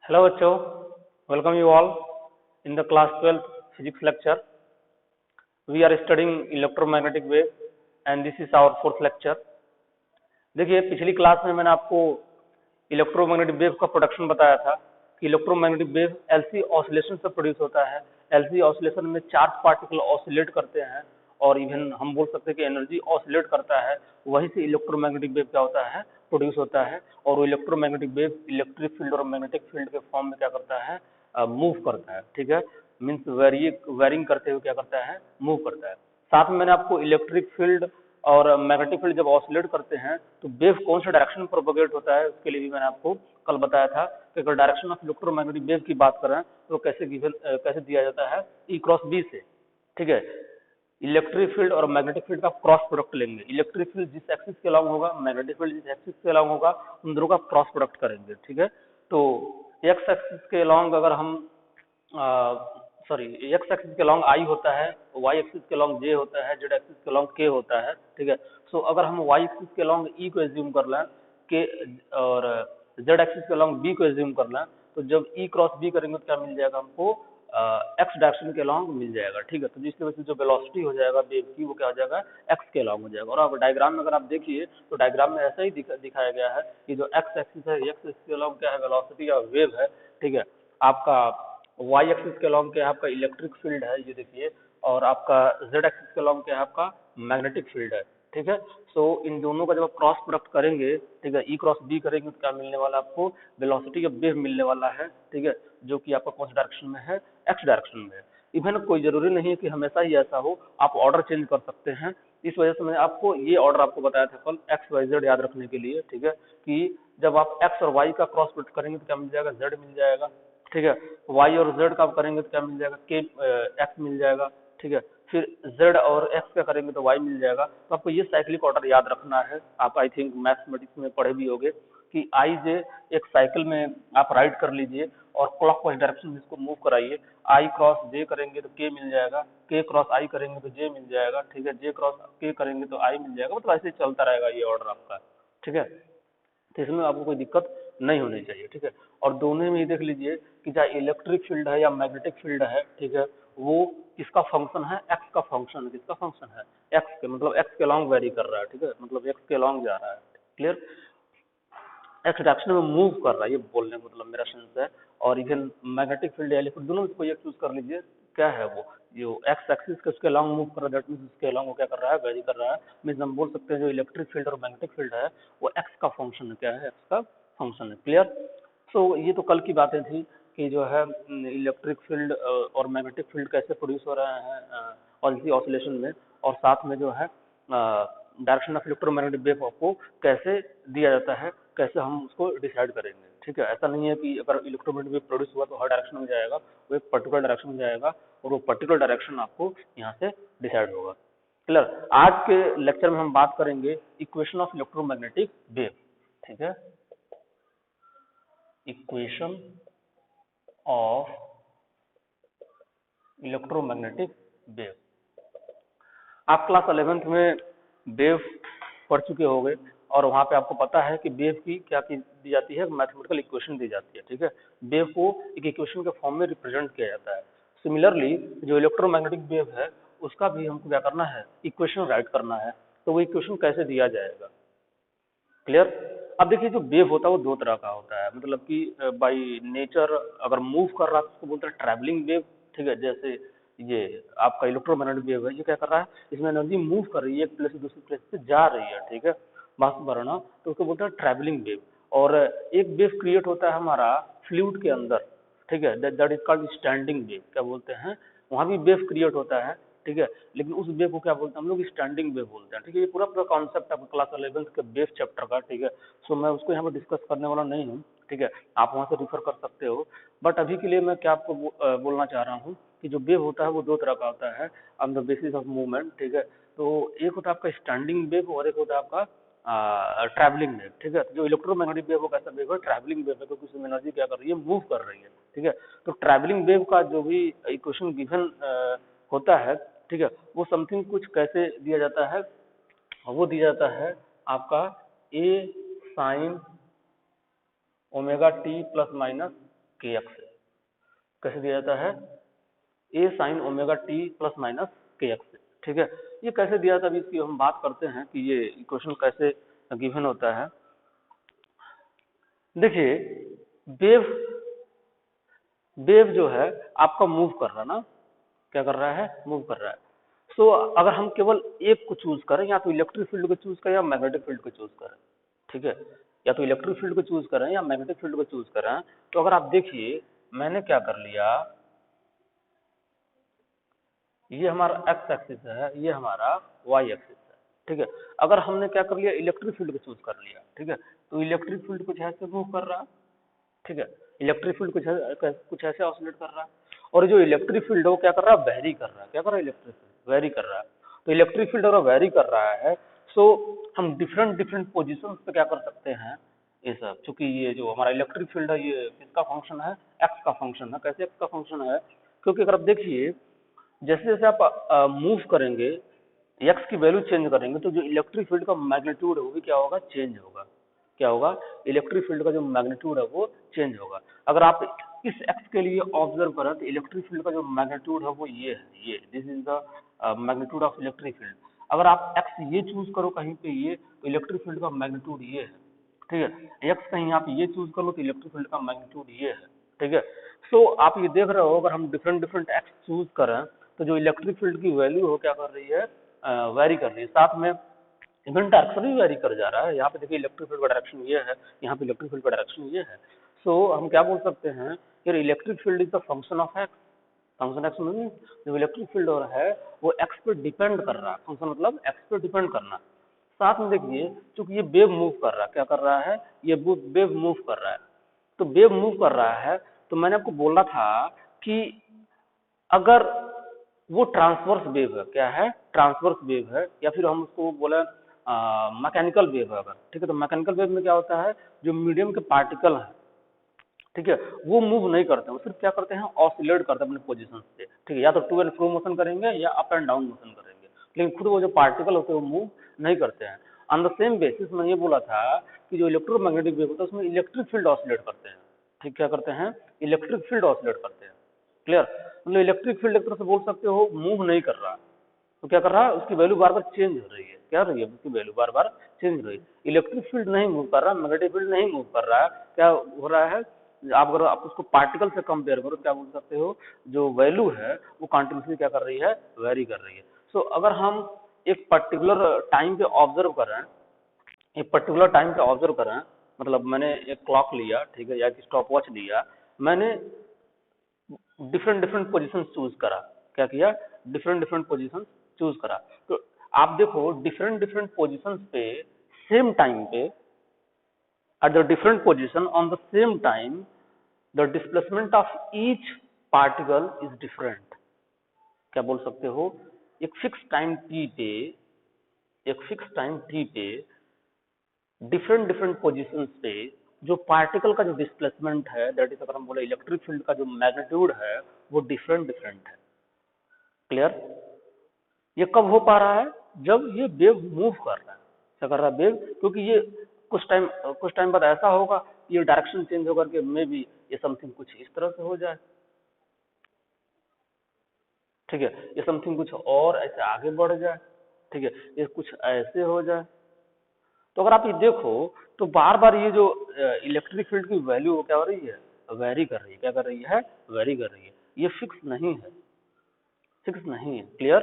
Hello बच्चों, welcome you all in the class 12th physics lecture. We are studying electromagnetic wave and this is our fourth lecture. देखिए पिछली class में मैंने आपको electromagnetic wave का production बताया था कि इलेक्ट्रोमैग्नेटिक वेव एलसी ऑसिलेशन से प्रोड्यूस होता है। एलसी ऑसिलेशन में चार्ज पार्टिकल ऑसिलेट करते हैं और इवन हम बोल सकते हैं कि एनर्जी ऑसिलेट करता है, वहीं से इलेक्ट्रोमैग्नेटिक वेव क्या होता है, प्रोड्यूस होता है। और वो इलेक्ट्रोमैग्नेटिक वेव इलेक्ट्रिक फील्ड और मैग्नेटिक फील्ड के फॉर्म में क्या करता है, मूव करता है। ठीक है, मीन्स वेरिंग करते हुए क्या करता है, मूव करता है। साथ में मैंने आपको इलेक्ट्रिक फील्ड और मैग्नेटिक फील्ड जब ऑसिलेट करते हैं तो वेव कौन सा डायरेक्शन में प्रोपोगेट होता है, उसके लिए भी मैंने आपको कल बताया था कि अगर डायरेक्शन ऑफ इलेक्ट्रोमैग्नेटिक वेव की बात करें तो कैसे दिया जाता है, ई क्रॉस बी से। ठीक है, इलेक्ट्रिक फील्ड और मैग्नेटिक फील्ड का क्रॉस प्रोडक्ट लेंगे। इलेक्ट्रिक फील्ड जिस एक्सिस के अलॉन्ग होगा, मैग्नेटिक फील्ड जिस एक्सिस के अलॉन्ग होगा, उन दोनों का क्रॉस प्रोडक्ट करेंगे। ठीक है, तो एक्स एक्सिस के अलॉन्ग अगर हम सॉरी एक्स एक्सिस के लॉन्ग आई होता है, वाई एक्सिस के लॉन्ग जे होता है, जेड एक्सिस के लॉन्ग के होता है। ठीक है, सो अगर हम वाई एक्सिस के लॉन्ग ई को एज्यूम कर लें के और जेड एक्सिस के लॉन्ग बी को एज्यूम कर लें, तो जब ई क्रॉस बी करेंगे तो क्या मिल जाएगा हमको, एक्स डायरेक्शन के लॉन्ग मिल जाएगा। ठीक है, तो जिसकी वजह से जो वेलोसिटी हो जाएगा वेव की वो क्या हो जाएगा, एक्स के लॉन्ग हो जाएगा। और अब डायग्राम में अगर आप देखिए तो डायग्राम में ऐसा ही दिखाया गया है कि जो एक्स एक्सिस है, एक्स एक्सिस के लॉन्ग क्या है, वेलोसिटी या वेव है। ठीक है, आपका वाई एक्सिस के लॉन्ग क्या है, आपका इलेक्ट्रिक फील्ड है, ये देखिए, और आपका जेड एक्सिस के लॉन्ग क्या है, आपका मैग्नेटिक फील्ड है। ठीक है, सो इन दोनों का जब आप क्रॉस प्रोडक्ट करेंगे, ठीक है, ई क्रॉस बी करेंगे तो क्या मिलने वाला आपको, वेलोसिटी या वेव मिलने वाला है। ठीक है, जो कि आपका कौन सा डायरेक्शन में है, एक्स डायरेक्शन में है। इवन कोई जरूरी नहीं है कि हमेशा ही ऐसा हो, आप ऑर्डर चेंज कर सकते हैं। इस वजह से मैंने आपको ये ऑर्डर आपको बताया था कल, एक्स वाई जेड याद रखने के लिए। ठीक है, कि जब आप एक्स और वाई का क्रॉस प्रोडक्ट करेंगे तो क्या मिल जाएगा, जेड मिल जाएगा। ठीक है, वाई और जेड का करेंगे तो क्या मिल जाएगा, के एक्स मिल जाएगा। ठीक है, फिर जेड और एक्स का करेंगे तो वाई मिल जाएगा। तो आपको ये साइक्लिक ऑर्डर याद रखना है। आप आई थिंक मैथमेटिक्स में पढ़े भी होंगे कि आई जे एक साइकिल में आप राइट कर लीजिए और क्लॉकवाइज डायरेक्शन में इसको मूव कराइए। आई क्रॉस जे करेंगे तो के मिल जाएगा, के क्रॉस आई करेंगे तो जे मिल जाएगा। ठीक है, जे क्रॉस के करेंगे तो आई मिल जाएगा। मतलब ऐसे ही चलता रहेगा ये ऑर्डर आपका। ठीक है, तो इसमें आपको कोई दिक्कत नहीं होनी चाहिए। ठीक है, और दोनों में ही देख लीजिए कि चाहे इलेक्ट्रिक फील्ड है या मैग्नेटिक फील्ड है, ठीक है, वो किसका फंक्शन है, एक्स का फंक्शन है। किसका फंक्शन है, एक्स के, मतलब एक्स के लॉन्ग वेरी कर रहा है। ठीक है, मतलब एक्स के लॉन्ग जा रहा है। क्लियर, एक्स डायरेक्शन में मूव कर रहा है, ये बोलने का मतलब मेरा सेंस है। और इवन मैग्नेटिक फील्ड या इलेक्ट्रिक दोनों में कोई एक चूज कर लीजिए, क्या है वो, जो एक्स एक्सिस के उसके लॉन्ग मूव कर रहा है, दैट मीन्स उसके लॉन्ग वो क्या कर रहा है, वेरी कर रहा है। मीन्स हम बोल सकते हैं जो इलेक्ट्रिक फील्ड और मैग्नेटिक फील्ड है वो एक्स का फंक्शन है। क्या है, एक्स का फंक्शन है। क्लियर, सो ये तो कल की बातें थी कि जो है इलेक्ट्रिक फील्ड और मैग्नेटिक फील्ड कैसे प्रोड्यूस हो रहे हैं और इसी ऑसिलेशन में, और साथ में जो है डायरेक्शन ऑफ इलेक्ट्रोमैग्नेटिक वेव आपको कैसे दिया जाता है, कैसे हम उसको डिसाइड करेंगे। ठीक है, ऐसा नहीं है कि अगर इलेक्ट्रोमैग्नेटिक वेव प्रोड्यूस हुआ तो हर डायरेक्शन में जाएगा, वो एक पर्टिकुलर डायरेक्शन में जाएगा और वो पर्टिकुलर डायरेक्शन आपको यहाँ से डिसाइड होगा। क्लियर, आज के लेक्चर में हम बात करेंगे इक्वेशन ऑफ इलेक्ट्रोमैग्नेटिक वेव। ठीक है, इक्वेशन ऑफ इलेक्ट्रोमैग्नेटिक वेव। आप क्लास 11th में वेव पढ़ चुके होंगे और वहां पे आपको पता है कि वेव की क्या की दी जाती है, मैथमेटिकल इक्वेशन दी जाती है। ठीक है, वेव को एक इक्वेशन के फॉर्म में रिप्रेजेंट किया जाता है। सिमिलरली जो इलेक्ट्रोमैग्नेटिक वेव है उसका भी हमको क्या करना है, इक्वेशन राइट करना है। तो वो इक्वेशन कैसे दिया जाएगा। क्लियर, अब देखिए जो वेव होता है वो दो तरह का होता है, मतलब कि बाई नेचर अगर मूव कर रहा है तो उसको बोलते हैं ट्रैवलिंग वेव। ठीक है, जैसे ये आपका इलेक्ट्रोमैग्नेटिक वेव है, ये क्या कर रहा है, इसमें एनर्जी मूव कर रही है, एक प्लेस से दूसरी प्लेस पे जा रही है। ठीक है, मास भरना, तो उसको बोलते हैं ट्रैवलिंग वेव। और एक वेव क्रिएट होता है हमारा फ्लूइड के अंदर। ठीक है, that is called standing wave, क्या बोलते हैं, वहां भी वेव क्रिएट होता है। ठीक है, लेकिन उस वेव को क्या बोलते हैं हम लोग, स्टैंडिंग वेव बोलते हैं। ठीक है, ये पूरा पूरा कॉन्सेप्ट आपका क्लास 11th के वेव चैप्टर का। ठीक है, सो मैं उसको यहाँ पर डिस्कस करने वाला नहीं हूँ। ठीक है, आप वहां से रिफर कर सकते हो। बट अभी के लिए मैं क्या आपको बोलना चाह रहा हूँ कि जो वेव होता है वो दो तरह का होता है on the basis of movement. ठीक है, तो एक होता है आपका स्टैंडिंग वेव और एक होता है आपका ट्रैवलिंग वेव। ठीक है, जो इलेक्ट्रोमैग्नेटिक वेव वो कैसा वेव है, ट्रैवलिंग वेव है, क्योंकि उसमें एनर्जी क्या कर रही है, मूव कर रही है। ठीक है, तो ट्रैवलिंग वेव का जो भी इक्वेशन गिवन होता है, ठीक है, वो समथिंग कुछ कैसे दिया जाता है, वो दिया जाता है आपका A sine omega T plus minus के एक्स से। कैसे दिया जाता है? A sine omega T plus minus के एक्स से। ठीक है, ये कैसे दिया था अभी इसकी हम बात करते हैं कि ये इक्वेशन कैसे गिवन होता है। देखिए वेव वेव जो है आपका मूव कर रहा है ना, क्या कर रहा है? मूव कर रहा है। सो अगर हम केवल एक को चूज करें, या तो इलेक्ट्रिक फील्ड को चूज करें या मैग्नेटिक फील्ड को चूज करें, ठीक है, या तो इलेक्ट्रिक फील्ड को चूज करें या मैग्नेटिक फील्ड को चूज करें, तो अगर आप देखिए मैंने क्या कर लिया, ये हमारा एक्स एक्सिस है, ये हमारा वाई एक्सिस है। ठीक है, अगर हमने क्या कर लिया, इलेक्ट्रिक फील्ड को चूज कर लिया, ठीक है, तो इलेक्ट्रिक फील्ड कुछ ऐसे मूव कर रहा है। ठीक है, इलेक्ट्रिक फील्ड कुछ ऐसे ऑसिलेट कर रहा है, और जो इलेक्ट्रिक फील्ड है वो क्या कर रहा है? वेरी कर रहा है। क्या कर रहा है? इलेक्ट्रिक फील्ड वेरी कर रहा है। तो इलेक्ट्रिक फील्ड अगर वेरी कर रहा है, सो हम डिफरेंट डिफरेंट पोजिशन पे क्या कर सकते हैं, ये सब, चूंकि ये जो हमारा इलेक्ट्रिक फील्ड है ये किसका फंक्शन है? एक्स का फंक्शन है। कैसे एक्स का फंक्शन है? क्योंकि अगर आप देखिए जैसे जैसे आप मूव करेंगे, एक्स की वैल्यू चेंज करेंगे, तो जो इलेक्ट्रिक फील्ड का मैग्नीट्यूड है वो भी क्या होगा? चेंज होगा। क्या होगा? इलेक्ट्रिक फील्ड का जो मैग्नीट्यूड है वो चेंज होगा। अगर आप इस एक्स के लिए ऑब्जर्व करें तो इलेक्ट्रिक फील्ड का जो मैग्नीट्यूड है वो ये है, ये this is the magnitude of electric field. अगर आप एक्स ये चूज करो कहीं पे ये, तो इलेक्ट्रिक फील्ड का मैग्नीट्यूड ये है। ठीक है, एक्स कहीं आप ये चूज कर लो तो इलेक्ट्रिक फील्ड का मैग्नीट्यूड ये है। ठीक है, सो आप ये देख रहे हो अगर हम डिफरेंट डिफरेंट एक्स चूज करें तो जो इलेक्ट्रिक फील्ड की वैल्यू हो क्या कर रही है? वेरी कर रही है। साथ में इवन डायरेक्शन भी वेरी कर जा रहा है। यहाँ पे देखिए इलेक्ट्रिक फील्ड का डायरेक्शन ये है, यहाँ पे इलेक्ट्रिक फील्ड का डायरेक्शन ये है। सो हम क्या बोल सकते हैं कि electric field is the function of x. Function x mean जो इलेक्ट्रिक फील्ड हो रहा है वो एक्स पे डिपेंड कर रहा है। फंक्शन मतलब एक्स पे डिपेंड करना। साथ में देखिए चूंकि ये वेव मूव कर रहा है, क्या कर रहा है? ये वेव मूव कर रहा है। तो वेव मूव कर रहा है, तो मैंने आपको बोला था कि अगर वो ट्रांसवर्स वेव है, क्या है? ट्रांसवर्स वेव है, या फिर हम उसको बोले मैकेनिकल वेव है अगर, ठीक है, तो मैकेनिकल वेव में क्या होता है? जो मीडियम के पार्टिकल है, ठीक है, वो मूव नहीं करते, वो सिर्फ क्या करते हैं? ऑसिलेट करते हैं अपने पोजीशन से। ठीक है, या तो टू एंड फ्रो मोशन करेंगे या अप एंड डाउन मोशन करेंगे, लेकिन खुद वो जो पार्टिकल होते हैं वो मूव नहीं करते हैं। ऑन द सेम बेसिस मैंने ये बोला था कि जो इलेक्ट्रोमैग्नेटिक वेव होता है उसमें इलेक्ट्रिक फील्ड ऑसिलेट करते हैं। ठीक, क्या करते हैं? इलेक्ट्रिक फील्ड ऑसिलेट करते हैं। क्लियर? मतलब इलेक्ट्रिक फील्ड एक तरह से बोल सकते हो मूव नहीं कर रहा, तो क्या कर रहा है? उसकी वैल्यू बार बार चेंज हो रही है। क्या हो रही है? उसकी वैल्यू बार बार चेंज हो रही है। इलेक्ट्रिक फील्ड नहीं मूव कर रहा, मैग्नेटिक फील्ड नहीं मूव कर रहा है। क्या हो रहा है? आप अगर आप उसको पार्टिकल से कंपेयर करो, क्या बोल सकते हो? जो वैल्यू है वो कंटिन्यूसली क्या कर रही है? वेरी कर रही है। सो अगर हम एक पर्टिकुलर टाइम पे ऑब्जर्व कर रहे हैं, एक पर्टिकुलर टाइम पे ऑब्जर्व कर रहे हैं, मतलब मैंने एक क्लॉक लिया, ठीक है, या एक स्टॉप वॉच लिया, मैंने डिफरेंट डिफरेंट पोजीशन चूज करा। क्या किया? डिफरेंट डिफरेंट पोजीशन चूज करा। तो आप देखो डिफरेंट डिफरेंट पोजीशन पे सेम टाइम पे at the different position on the same time the displacement of each particle is different। क्या बोल सकते हो? एक फिक्स टाइम टी पे, एक फिक्स टाइम टी पे डिफरेंट डिफरेंट पोजीशंस पे जो पार्टिकल का जो डिस्प्लेसमेंट है, दैट इज अगर हम बोले इलेक्ट्रिक फील्ड का जो मैग्नीट्यूड है वो डिफरेंट डिफरेंट है। क्लियर? ये कब हो पा रहा है? जब ये वेव मूव कर रहा है। क्या कर रहा है? वेव, क्योंकि ये कुछ टाइम बाद ऐसा होगा ये डायरेक्शन चेंज होकर के मे बी ये समथिंग कुछ इस तरह से हो जाए। ठीक है, ये समथिंग कुछ और ऐसे आगे बढ़ जाए। ठीक है, ये कुछ ऐसे हो जाए। तो अगर आप ये देखो तो बार बार ये जो इलेक्ट्रिक फील्ड की वैल्यू क्या हो रही है? वेरी कर रही है। क्या कर रही है? वेरी कर रही है। ये फिक्स नहीं है, फिक्स नहीं है। क्लियर?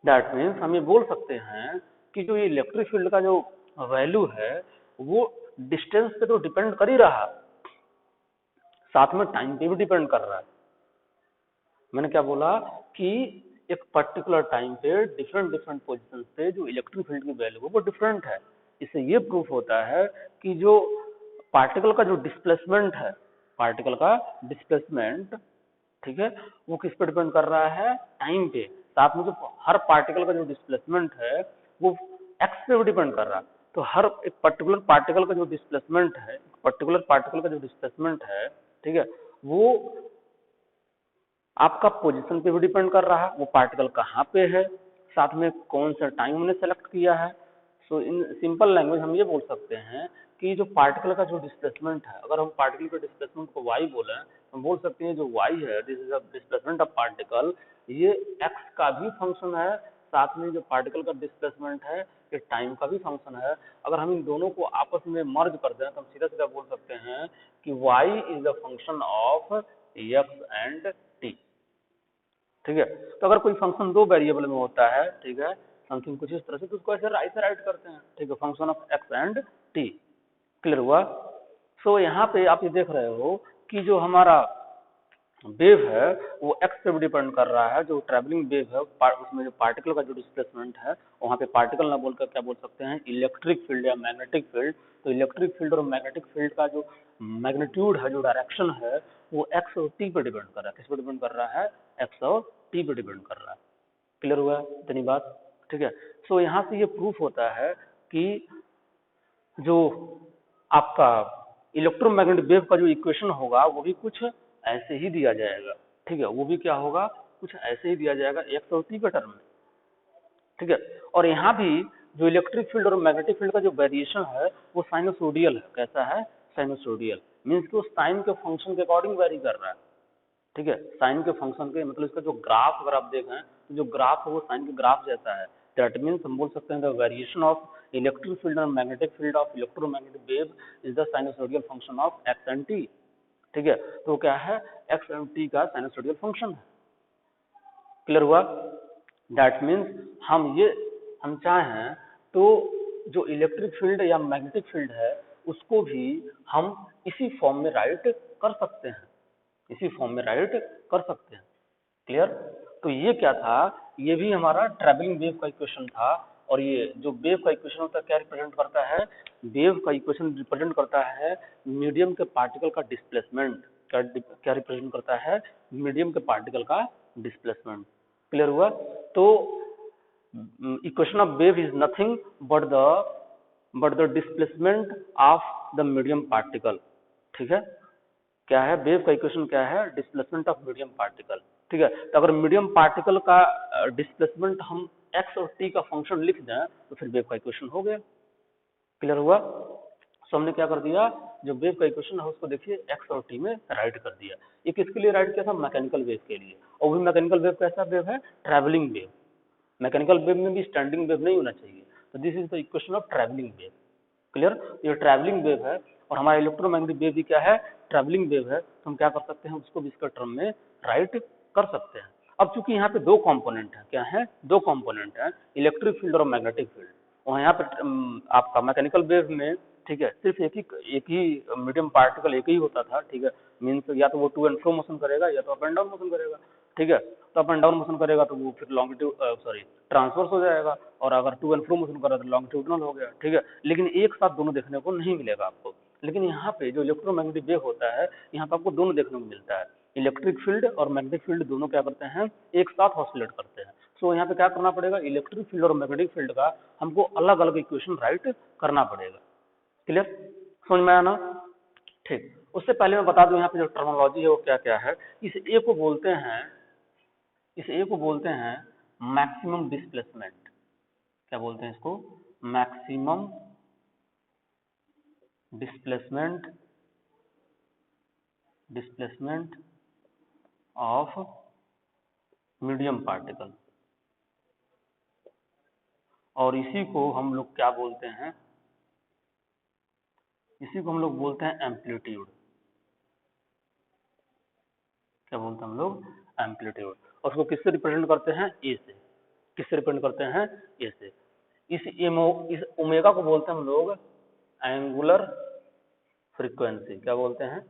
दैट मीन्स हम ये बोल सकते हैं कि जो ये इलेक्ट्रिक फील्ड का जो वैल्यू है वो डिस्टेंस पे तो डिपेंड कर ही रहा, साथ में टाइम पे भी डिपेंड कर रहा है। मैंने क्या बोला कि एक पर्टिकुलर टाइम पे डिफरेंट डिफरेंट पोजीशन पे जो इलेक्ट्रिक फील्ड की वैल्यू है वो डिफरेंट है। इससे ये प्रूफ होता है कि जो पार्टिकल का जो डिस्प्लेसमेंट है, पार्टिकल का डिस्प्लेसमेंट, ठीक है, वो किस पे डिपेंड कर रहा है? टाइम पे। साथ में जो हर पार्टिकल का जो डिस्प्लेसमेंट है वो एक्स पे भी डिपेंड कर रहा है। तो हर एक पर्टिकुलर पार्टिकल का जो डिस्प्लेसमेंट है, पर्टिकुलर पार्टिकल का जो डिस्प्लेसमेंट है, ठीक है, वो आपका पोजीशन पे भी डिपेंड कर रहा है, वो पार्टिकल कहाँ पे है, साथ में कौन सा टाइम हमने सेलेक्ट किया है, सो इन सिंपल लैंग्वेज हम ये बोल सकते हैं कि जो पार्टिकल का जो डिस्प्लेसमेंट है, अगर हम पार्टिकल के डिस्प्लेसमेंट को y बोले, हम बोल सकते हैं जो y है, this is a displacement of particle, ये x का भी फंक्शन है, साथ में जो पार्टिकल का डिस्प्लेसमेंट है ये टाइम का भी फंक्शन है। अगर हम इन दोनों को आपस में मर्ज कर दें तो हम सीधा सीधा बोल सकते हैं कि y is the function of x and t। ठीक है, तो अगर कोई फंक्शन दो वेरिएबल में होता है, ठीक है, समथिंग कुछ इस तरह से, तो उसको ऐसे राइट करते हैं, ठीक है, function of x and t। Clear हुआ? सो यहाँ पे आप ये देख रहे हो कि जो हमारा वेव है वो x पे भी डिपेंड कर रहा है। जो ट्रैवलिंग वेव है उसमें जो पार्टिकल का जो डिस्प्लेसमेंट है, वहाँ पे पार्टिकल ना बोलकर क्या बोल सकते हैं, इलेक्ट्रिक फील्ड या मैग्नेटिक फील्ड। तो इलेक्ट्रिक फील्ड और मैग्नेटिक फील्ड का जो मैग्नीट्यूड है, जो डायरेक्शन है, वो x और t पे डिपेंड कर रहा है। किस पे डिपेंड कर रहा है? x और t पे डिपेंड कर रहा है। क्लियर हुआ इतनी बात? ठीक है, सो यहाँ से ये प्रूफ होता है कि जो आपका इलेक्ट्रोमैग्नेटिक वेव का जो इक्वेशन होगा वो भी कुछ ऐसे ही दिया जाएगा। ठीक है, वो भी क्या होगा, कुछ ऐसे ही दिया जाएगा एक्स और टी के टर्म में। ठीक है, और यहाँ भी जो इलेक्ट्रिक फील्ड और मैग्नेटिक फील्ड का जो वेरिएशन है वो साइनसोडियल है। कैसा है? साइनसोडियल, मीन्स कि वो साइन के फंक्शन के अकॉर्डिंग वेरी कर रहा है। ठीक है, साइन के फंक्शन के मतलब इसका जो ग्राफ अगर आप देखें तो जो ग्राफ है वो साइन के ग्राफ जैसा है। दैट मीन्स हम बोल सकते हैं the variation of electric field और magnetic field of electromagnetic wave is the sinusoidal function of x and t. ठीक है, तो क्या है, एक्स एंड टी का साइनसोडियल फंक्शन है। क्लियर हुआ? दैट मीन्स हम चाहें तो जो इलेक्ट्रिक फील्ड या मैग्नेटिक फील्ड है उसको भी हम इसी फॉर्म में राइट कर सकते हैं, इसी फॉर्म में राइट कर सकते हैं। क्लियर? तो ये क्या था, ये भी हमारा ट्रैवलिंग वेव का इक्वेशन था। और ये जो वेव का इक्वेशन होता है क्या रिप्रेजेंट करता है? वेव का इक्वेशन रिप्रेजेंट करता है मीडियम के पार्टिकल का डिस्प्लेसमेंट। क्या रिप्रेजेंट करता है? मीडियम के पार्टिकल का डिस्प्लेसमेंट। क्लियर हुआ? तो equation of wave is nothing but the displacement of the medium particle. ठीक है, क्या है वेव का इक्वेशन? क्या है? Displacement of medium particle. ठीक है, तो अगर मीडियम पार्टिकल का डिस्प्लेसमेंट हम एक्स और टी का फंक्शन लिख दें तो फिर वेव का इक्वेशन हो गया। क्लियर हुआ? सो हमने क्या कर दिया, जो वेव का इक्वेशन है उसको देखिए एक्स और टी में राइट कर दिया। ये किसके लिए राइट किया था? मैकेनिकल वेव के लिए। और वही मैकेनिकल वेव कैसा वेव है? Travelling wave. मैकेनिकल वेव में भी स्टैंडिंग वेव नहीं होना चाहिए। तो this is the equation of travelling wave. Clear? ये ट्रैवलिंग वेव है और हमारा इलेक्ट्रोमैग्नेटिक वेव भी क्या है? ट्रैवलिंग वेव है। तो हम क्या कर सकते हैं, उसको भी इसका टर्म में राइट कर सकते हैं। अब चूंकि यहाँ पे दो कंपोनेंट है, क्या है? दो कंपोनेंट है, इलेक्ट्रिक फील्ड और मैग्नेटिक फील्ड। और यहाँ पे आपका मैकेनिकल वेव में, ठीक है, सिर्फ एक ही मीडियम पार्टिकल एक ही होता था। ठीक है, मीन्स या तो वो टू एंड फ्रो मोशन करेगा या तो अप एंड डाउन मोशन करेगा। ठीक है, तो अप एंड डाउन मोशन करेगा तो वो फिर लॉन्गिट्यूड ट्रांसवर्स हो जाएगा, और अगर टू एंड फ्रो मोशन कर रहा है तो लॉन्गिट्यूडनल हो गया। ठीक है, लेकिन एक साथ दोनों देखने को नहीं मिलेगा आपको। लेकिन यहाँ पे जो इलेक्ट्रोमैग्नेटिक वेव होता है, यहाँ पे आपको दोनों देखने को मिलता है। इलेक्ट्रिक फील्ड और मैग्नेटिक फील्ड दोनों क्या करते हैं? एक साथ ऑसिलेट करते हैं। सो यहाँ पे क्या करना पड़ेगा, इलेक्ट्रिक फील्ड और मैग्नेटिक फील्ड का हमको अलग अलग इक्वेशन राइट करना पड़ेगा। क्लियर? समझ में आया ना? ठीक, उससे पहले मैं बता दूं यहाँ पे जो टर्मिनोलॉजी है वो क्या क्या है। इस ए को बोलते हैं, इस ए को बोलते हैं मैक्सिमम डिस्प्लेसमेंट। क्या बोलते हैं इसको? Maximum displacement, displacement of medium particle. और इसी को हम लोग क्या बोलते हैं? इसी को हम लोग बोलते हैं एम्पलीट्यूड। क्या बोलते हैं हम लोग? एम्पलीट्यूड। और उसको किससे रिप्रेजेंट करते हैं? ए से। किससे रिप्रेजेंट करते हैं? ए से। इस ओमेगा को बोलते हैं हम लोग एंगुलर फ्रीक्वेंसी। क्या बोलते हैं?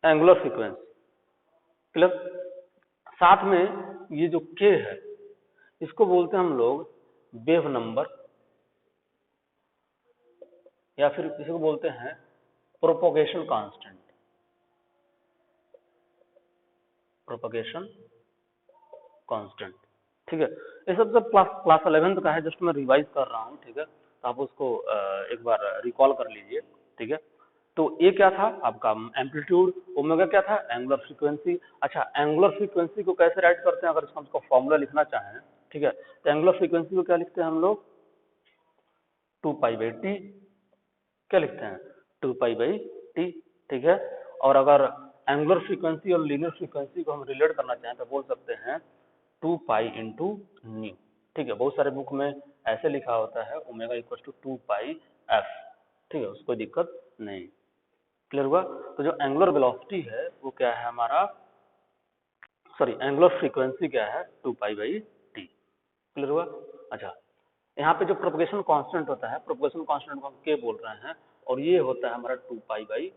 Angular frequency. क्लियर? साथ में ये जो के है इसको बोलते हैं हम लोग वेव नंबर, या फिर इसको बोलते हैं प्रोपोगेशन कांस्टेंट। Propagation constant. ठीक है, ये सब क्लास 11th का है, जस्ट मैं रिवाइज कर रहा हूँ। ठीक है, तो आप उसको एक बार रिकॉल कर लीजिए। ठीक है, तो ये क्या था आपका? एम्पलीट्यूड। ओमेगा क्या था? Angular frequency. अच्छा, एंगुलर फ्रीक्वेंसी को कैसे राइट करते हैं? अगर इसका फॉर्मूला लिखना चाहें, ठीक है, तो एंगुलर फ्रीक्वेंसी को क्या लिखते हैं हम लोग? 2π/t, क्या लिखते हैं 2π/t, ठीक है। और अगर एंगुलर फ्रीक्वेंसी और लीनियर फ्रीक्वेंसी को हम रिलेट करना चाहें तो बोल सकते हैं 2π/ν, ठीक है। बहुत सारे बुक में ऐसे लिखा होता है ओमेगा इक्वल टू 2πf, ठीक है, उसको दिक्कत नहीं। क्लियर हुआ। तो जो एंगुलर वेलोसिटी है वो क्या है हमारा, सॉरी एंगुलर फ्रीक्वेंसी क्या है 2π/t। क्लियर हुआ। अच्छा, यहाँ पे जो प्रोपगेशन कांस्टेंट होता है, प्रोपगेशन कांस्टेंट को हम के बोल रहे हैं, और ये होता है हमारा 2π/λ।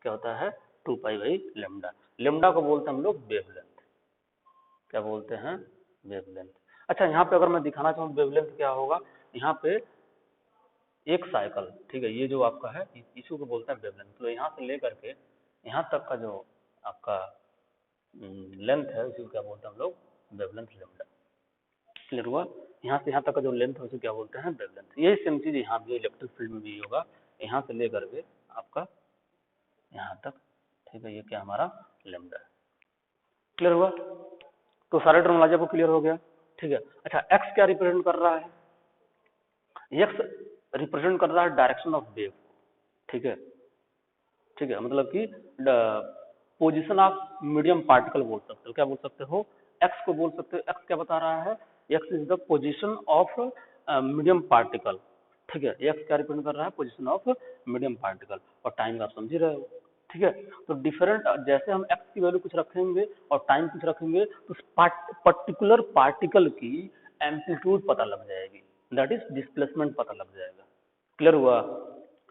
क्या होता है 2π/λ। लेमडा को बोलते हैं हम लोग वेवलेंथ। क्या बोलते हैं वेवलेंथ। अच्छा, यहाँ पे अगर मैं दिखाना चाहूँ वेवलेंथ क्या होगा, यहाँ पे एक साइकिल, ठीक है, ये जो आपका है इसी को बोलते हैं वेवलेंथ। तो यहाँ से लेकर के यहाँ तक का जो आपका लेंथ है उसी को क्या बोलते हैं हम लोग वेवलेंथ लेमडा। क्लियर हुआ। यहाँ से यहाँ तक का जो लेंथ है उसे क्या बोलते हैं वेवलेंथ। यही सेम चीज यहाँ भी इलेक्ट्रिक फील्ड में भी होगा, यहाँ से लेकर के आपका यहाँ तक, ठीक है, ये क्या हमारा लेमडा है। क्लियर हुआ। तो सारे टर्मोलॉजी आपको क्लियर हो गया, ठीक है। अच्छा, एक्स क्या रिप्रेजेंट कर रहा है, एक्स रिप्रेजेंट कर रहा है डायरेक्शन ऑफ वेव, ठीक है, ठीक है, मतलब कि पोजीशन ऑफ मीडियम पार्टिकल बोल सकते हो। क्या बोल सकते हो, एक्स को बोल सकते हो। एक्स क्या बता रहा है, x is the position of medium particle, ठीक है। एक्स क्या रिप्रेजेंट कर रहा है, पोजीशन ऑफ मीडियम पार्टिकल, और टाइम आप समझ ही रहे हो, ठीक है। तो डिफरेंट, जैसे हम एक्स की वैल्यू कुछ रखेंगे और टाइम कुछ रखेंगे तो पर्टिकुलर पार्टिकल की एम्पलीट्यूड पता लग जाएगी, दैट इज डिस्प्लेसमेंट पता लग जाएगा। क्लियर हुआ,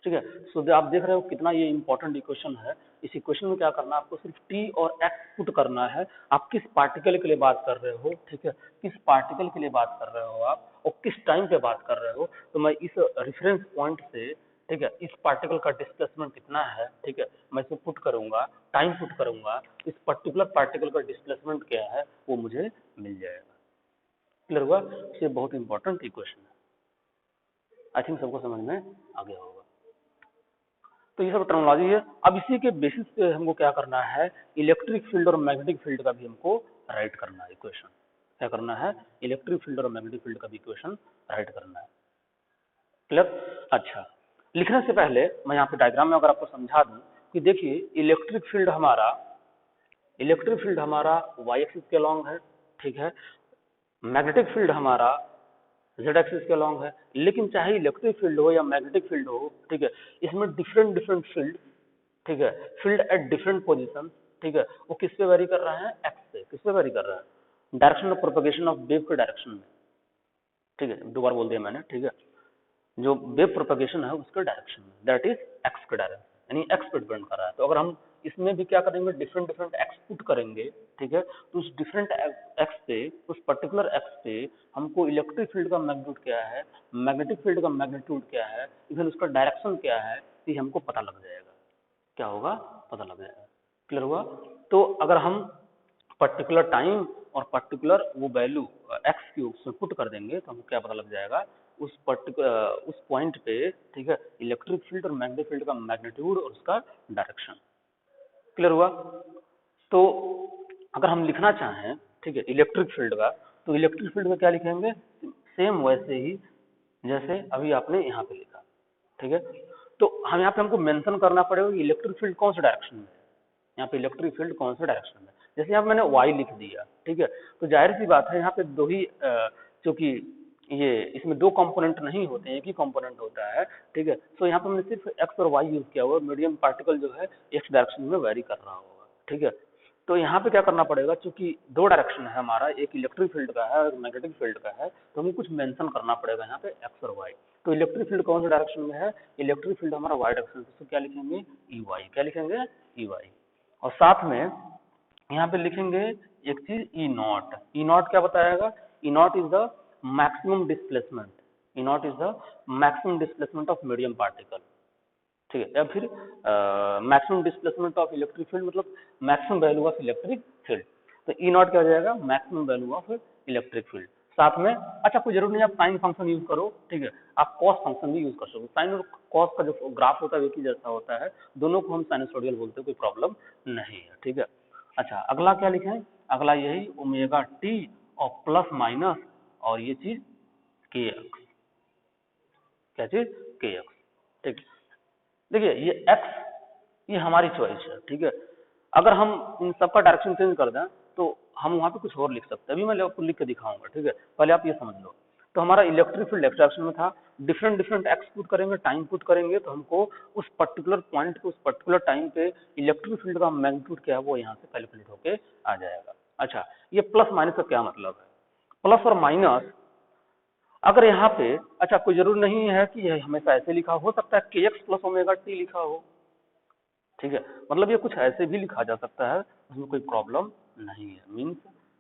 ठीक है। सो आप देख रहे हो कितना ये इंपॉर्टेंट इक्वेशन है। इस इक्वेशन में क्या करना है आपको, सिर्फ टी और एक्स पुट करना है। आप किस पार्टिकल के लिए बात कर रहे हो, ठीक है, किस पार्टिकल के लिए बात कर रहे हो आप, और किस टाइम पे बात कर रहे हो। तो मैं इस रेफरेंस पॉइंट से, ठीक है, इस पार्टिकल का डिस्प्लेसमेंट कितना है, ठीक है, मैं इसे पुट करूंगा, टाइम पुट करूंगा, इस पर्टिकुलर पार्टिकल का डिस्प्लेसमेंट क्या है वो मुझे मिल जाएगा। क्लियर हुआ। ये बहुत इंपॉर्टेंट इक्वेशन है, आई थिंक सबको समझ में आ गया होगा। तो ये सब टर्मिनोलॉजी है। अब इसी के बेसिस पे हमको क्या करना है, इलेक्ट्रिक फील्ड और मैग्नेटिक फील्ड का भी हमको राइट करना है इक्वेशन। क्या करना है, इलेक्ट्रिक फील्ड और मैग्नेटिक फील्ड का भी इक्वेशन राइट करना है। क्लियर। अच्छा, लिखने से पहले मैं यहाँ पे डायग्राम में अगर आपको समझा दूं कि देखिए इलेक्ट्रिक फील्ड हमारा वाई एक्सिस के अलॉन्ग है, ठीक है। मैग्नेटिक फील्ड हमारा जेड एक्सिस के अलॉन्ग है। लेकिन चाहे इलेक्ट्रिक फील्ड हो या मैग्नेटिक फील्ड हो, ठीक है, इसमें डिफरेंट डिफरेंट फील्ड, ठीक है, फील्ड एट डिफरेंट पोजीशन, ठीक है, वो किस पे वेरी कर रहा है, एक्स पे। किस पे वेरी कर रहा है, direction of propagation of wave के डायरेक्शन में, ठीक है, दो बार बोल दिया मैंने, ठीक है। जो वेव प्रोपगेशन है उसके डायरेक्शन में, दैट इज एक्स के डायरेक्शन, यानी एक्स पे डिपेंड कर रहा है। तो अगर हम इसमें भी क्या करेंगे, डिफरेंट डिफरेंट एक्स पुट करेंगे, ठीक है, तो उस डिफरेंट एक्स पे, उस पर्टिकुलर एक्स पे हमको इलेक्ट्रिक फील्ड का मैग्नीट्यूड क्या है, मैग्नेटिक फील्ड का मैग्नीट्यूड क्या है, इवन उसका डायरेक्शन क्या है, ये हमको पता लग जाएगा। क्या होगा, पता लग जाएगा। क्लियर हुआ। तो अगर हम पर्टिकुलर टाइम और पर्टिकुलर वो वैल्यू एक्स की उसमें पुट कर देंगे तो हमको क्या पता लग जाएगा, उस पर्टिकुलर उस पॉइंट पे, ठीक है, इलेक्ट्रिक फील्ड और मैग्नेटिक फील्ड का मैग्नीट्यूड और उसका डायरेक्शन। क्लियर हुआ। तो अगर हम लिखना चाहें, ठीक है, इलेक्ट्रिक फील्ड का, तो इलेक्ट्रिक फील्ड में क्या लिखेंगे, सेम वैसे ही जैसे अभी आपने यहाँ पे लिखा, ठीक है। तो हम यहाँ पे हमको मेंशन करना पड़ेगा इलेक्ट्रिक फील्ड कौन से डायरेक्शन में है, यहाँ पे इलेक्ट्रिक फील्ड कौन से डायरेक्शन में। जैसे यहाँ पे मैंने वाई लिख दिया, ठीक है, तो जाहिर सी बात है यहाँ पे दो ही, क्योंकि ये इसमें दो कंपोनेंट नहीं होते, एक ही कंपोनेंट होता है, ठीक है। तो यहाँ पे हमने सिर्फ एक्स और वाई यूज किया हुआ, मीडियम पार्टिकल जो है एक्स डायरेक्शन में वेरी कर रहा होगा, ठीक है। तो यहाँ पे क्या करना पड़ेगा, क्योंकि दो डायरेक्शन है हमारा, एक इलेक्ट्रिक फील्ड का है और मैग्नेटिक फील्ड का है, तो हमें कुछ मेंशन करना पड़ेगा यहाँ पे एक्स और वाई। तो इलेक्ट्रिक फील्ड कौन से डायरेक्शन में है, इलेक्ट्रिक फील्ड हमारा वाई डायरेक्शन में, तो क्या लिखेंगे ई वाई। क्या लिखेंगे, ई वाई। और साथ में यहाँ पे लिखेंगे एक चीज ई नॉट। ई नॉट क्या बताएगा, E naught is the maximum displacement, E naught is the maximum displacement of medium particle, ठीक है। या फिर maximum displacement of electric field मतलब maximum value of electric field. तो ई नॉट क्या हो जाएगा, maximum value of electric field. साथ में अच्छा कोई जरूर नहीं आप साइन फंक्शन यूज करो, ठीक है, आप कॉस फंक्शन भी यूज कर सकते हो। साइन और कॉस का जो ग्राफ होता है एक ही जैसा होता है, दोनों को हम साइनसोइडल बोलते हैं, कोई प्रॉब्लम नहीं है, ठीक है। अच्छा, अगला क्या लिखें, अगला यही ओमेगा टी और प्लस माइनस और ये चीज के एक्स। क्या चीज, के एक्स। ठीक, देखिए ये एक्स ये हमारी चॉइस है, ठीक है। अगर हम इन सबका डायरेक्शन चेंज कर दें तो हम वहां पे कुछ और लिख सकते हैं, अभी मैं आपको लिख के दिखाऊंगा, ठीक है। पहले आप ये समझ लो, तो हमारा इलेक्ट्रिक फील्ड एक्स डायरेक्शन में था, डिफरेंट डिफरेंट एक्स पुट करेंगे, टाइम पुट करेंगे, तो हमको उस पर्टिकुलर पॉइंट पे, उस पर्टिकुलर टाइम पे इलेक्ट्रिक फील्ड का मैग्नीट्यूड क्या है वो यहाँ से कैलकुलेट होके आ जाएगा। अच्छा, ये प्लस माइनस का क्या मतलब है? प्लस और माइनस अगर यहाँ पे, अच्छा कोई जरूरी नहीं है कि यह हमेशा ऐसे लिखा हो सकता है के एक्स प्लस ओमेगा टी लिखा हो, ठीक है। मतलब ये कुछ ऐसे भी लिखा जा सकता है, उसमें कोई प्रॉब्लम नहीं है। मीन्स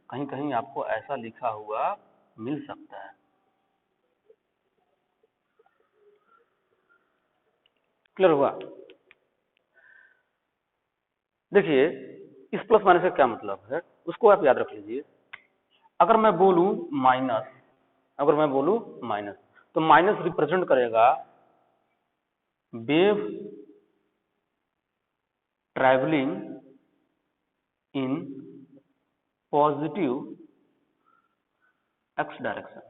कहीं कहीं आपको ऐसा लिखा हुआ मिल सकता है। क्लियर हुआ? देखिए इस प्लस माइनस का क्या मतलब है उसको आप याद रख लीजिए। अगर मैं बोलूं माइनस, अगर मैं बोलूं माइनस, तो माइनस रिप्रेजेंट करेगा wave travelling in positive X direction,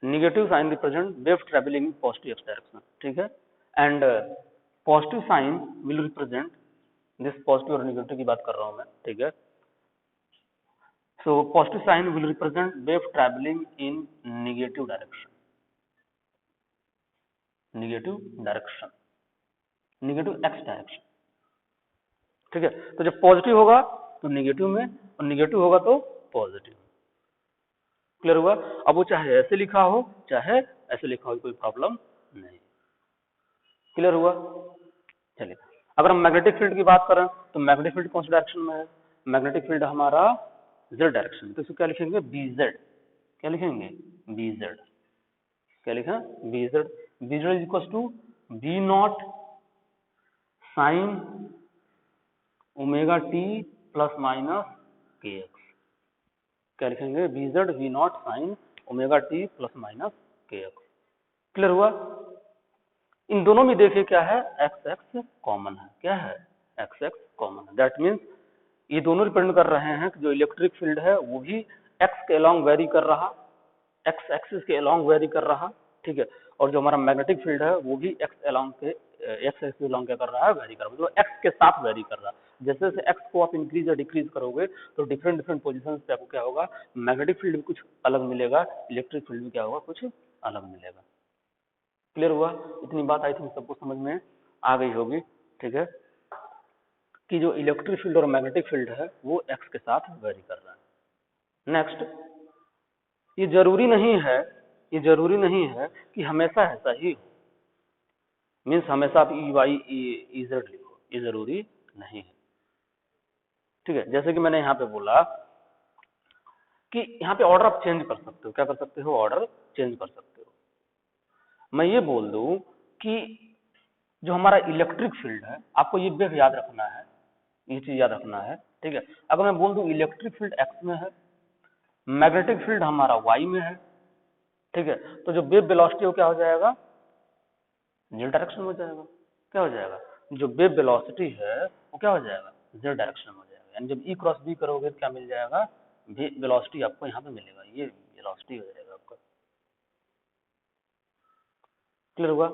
negative sine represent wave travelling in positive X direction, ठीक है। And positive sine will represent this, positive और नेगेटिव की बात कर रहा हूं मैं, ठीक है। So positive sine will represent wave travelling in negative direction, negative direction, negative X direction, ठीक है। तो जब पॉजिटिव होगा तो नेगेटिव में, और नेगेटिव होगा तो पॉजिटिव। क्लियर हुआ? अब वो चाहे ऐसे लिखा हो चाहे ऐसे लिखा हो, कोई प्रॉब्लम नहीं। क्लियर हुआ? चलिए, अगर हम मैग्नेटिक फील्ड की बात करें तो मैग्नेटिक फील्ड कौन सी डायरेक्शन में है? मैग्नेटिक फील्ड हमारा जेड डायरेक्शन में, तो इसको क्या लिखेंगे, बी जेड। क्या लिखेंगे, बी जेड। क्या लिखा, B Z. B Z is equal to B not sine omega T plus minus के एक्स। क्या लिखेंगे, B Z V not sine omega T plus minus के एक्स। क्लियर हुआ? इन दोनों में देखिए क्या है, एक्स एक्स कॉमन है। क्या है, एक्स एक्स कॉमन है। दैट मीन्स ये दोनों डिपेंड कर रहे हैं कि जो इलेक्ट्रिक फील्ड है वो भी एक्स के अलोंग वेरी कर रहा, एक्स एक्सिस के अलोंग वेरी कर रहा, ठीक है। और जो हमारा मैग्नेटिक फील्ड है वो भी एक्स अलोंग के, एक्स एक्सिस अलोंग क्या कर रहा है, वेरी कर रहा है, मतलब एक्स के साथ वेरी कर रहा है। जैसे जैसे एक्स को आप इंक्रीज या डिक्रीज करोगे तो डिफरेंट डिफरेंट पोजिशन पे आपको क्या होगा, मैग्नेटिक फील्ड भी कुछ अलग मिलेगा, इलेक्ट्रिक फील्ड भी क्या होगा, कुछ अलग मिलेगा। क्लियर हुआ? इतनी बात आई थिंक सबको समझ में आ गई होगी, ठीक है, कि जो इलेक्ट्रिक फील्ड और मैग्नेटिक फील्ड है वो एक्स के साथ वेरी कर रहा है। नेक्स्ट, ये जरूरी नहीं है, ये जरूरी नहीं है कि हमेशा ऐसा ही हो, मीन्स हमेशा आप ई वाई ई जेड लिखो, ये जरूरी नहीं है, ठीक है। जैसे कि मैंने यहाँ पे बोला कि यहाँ पे ऑर्डर आप चेंज कर सकते हो। क्या कर सकते हो, ऑर्डर चेंज कर सकते हो। मैं ये बोल दूं कि जो हमारा इलेक्ट्रिक फील्ड है, आपको ये वेव याद रखना है, ये चीज याद रखना है, ठीक है। अगर मैं बोल दूं इलेक्ट्रिक फील्ड एक्स में है, मैग्नेटिक फील्ड हमारा वाई में है, ठीक है, तो जो वेव वेलोसिटी हो क्या हो जाएगा, जेड डायरेक्शन में हो जाएगा। क्या हो जाएगा, जो वेव वेलोसिटी है वो क्या हो जाएगा, जेड डायरेक्शन में हो जाएगा। यानी जब ई क्रॉस बी करोगे तो क्या मिल जाएगा, वेलोसिटी आपको यहाँ पे मिलेगा, ये वेलोसिटी हो जाएगा आपका। क्लियर हुआ?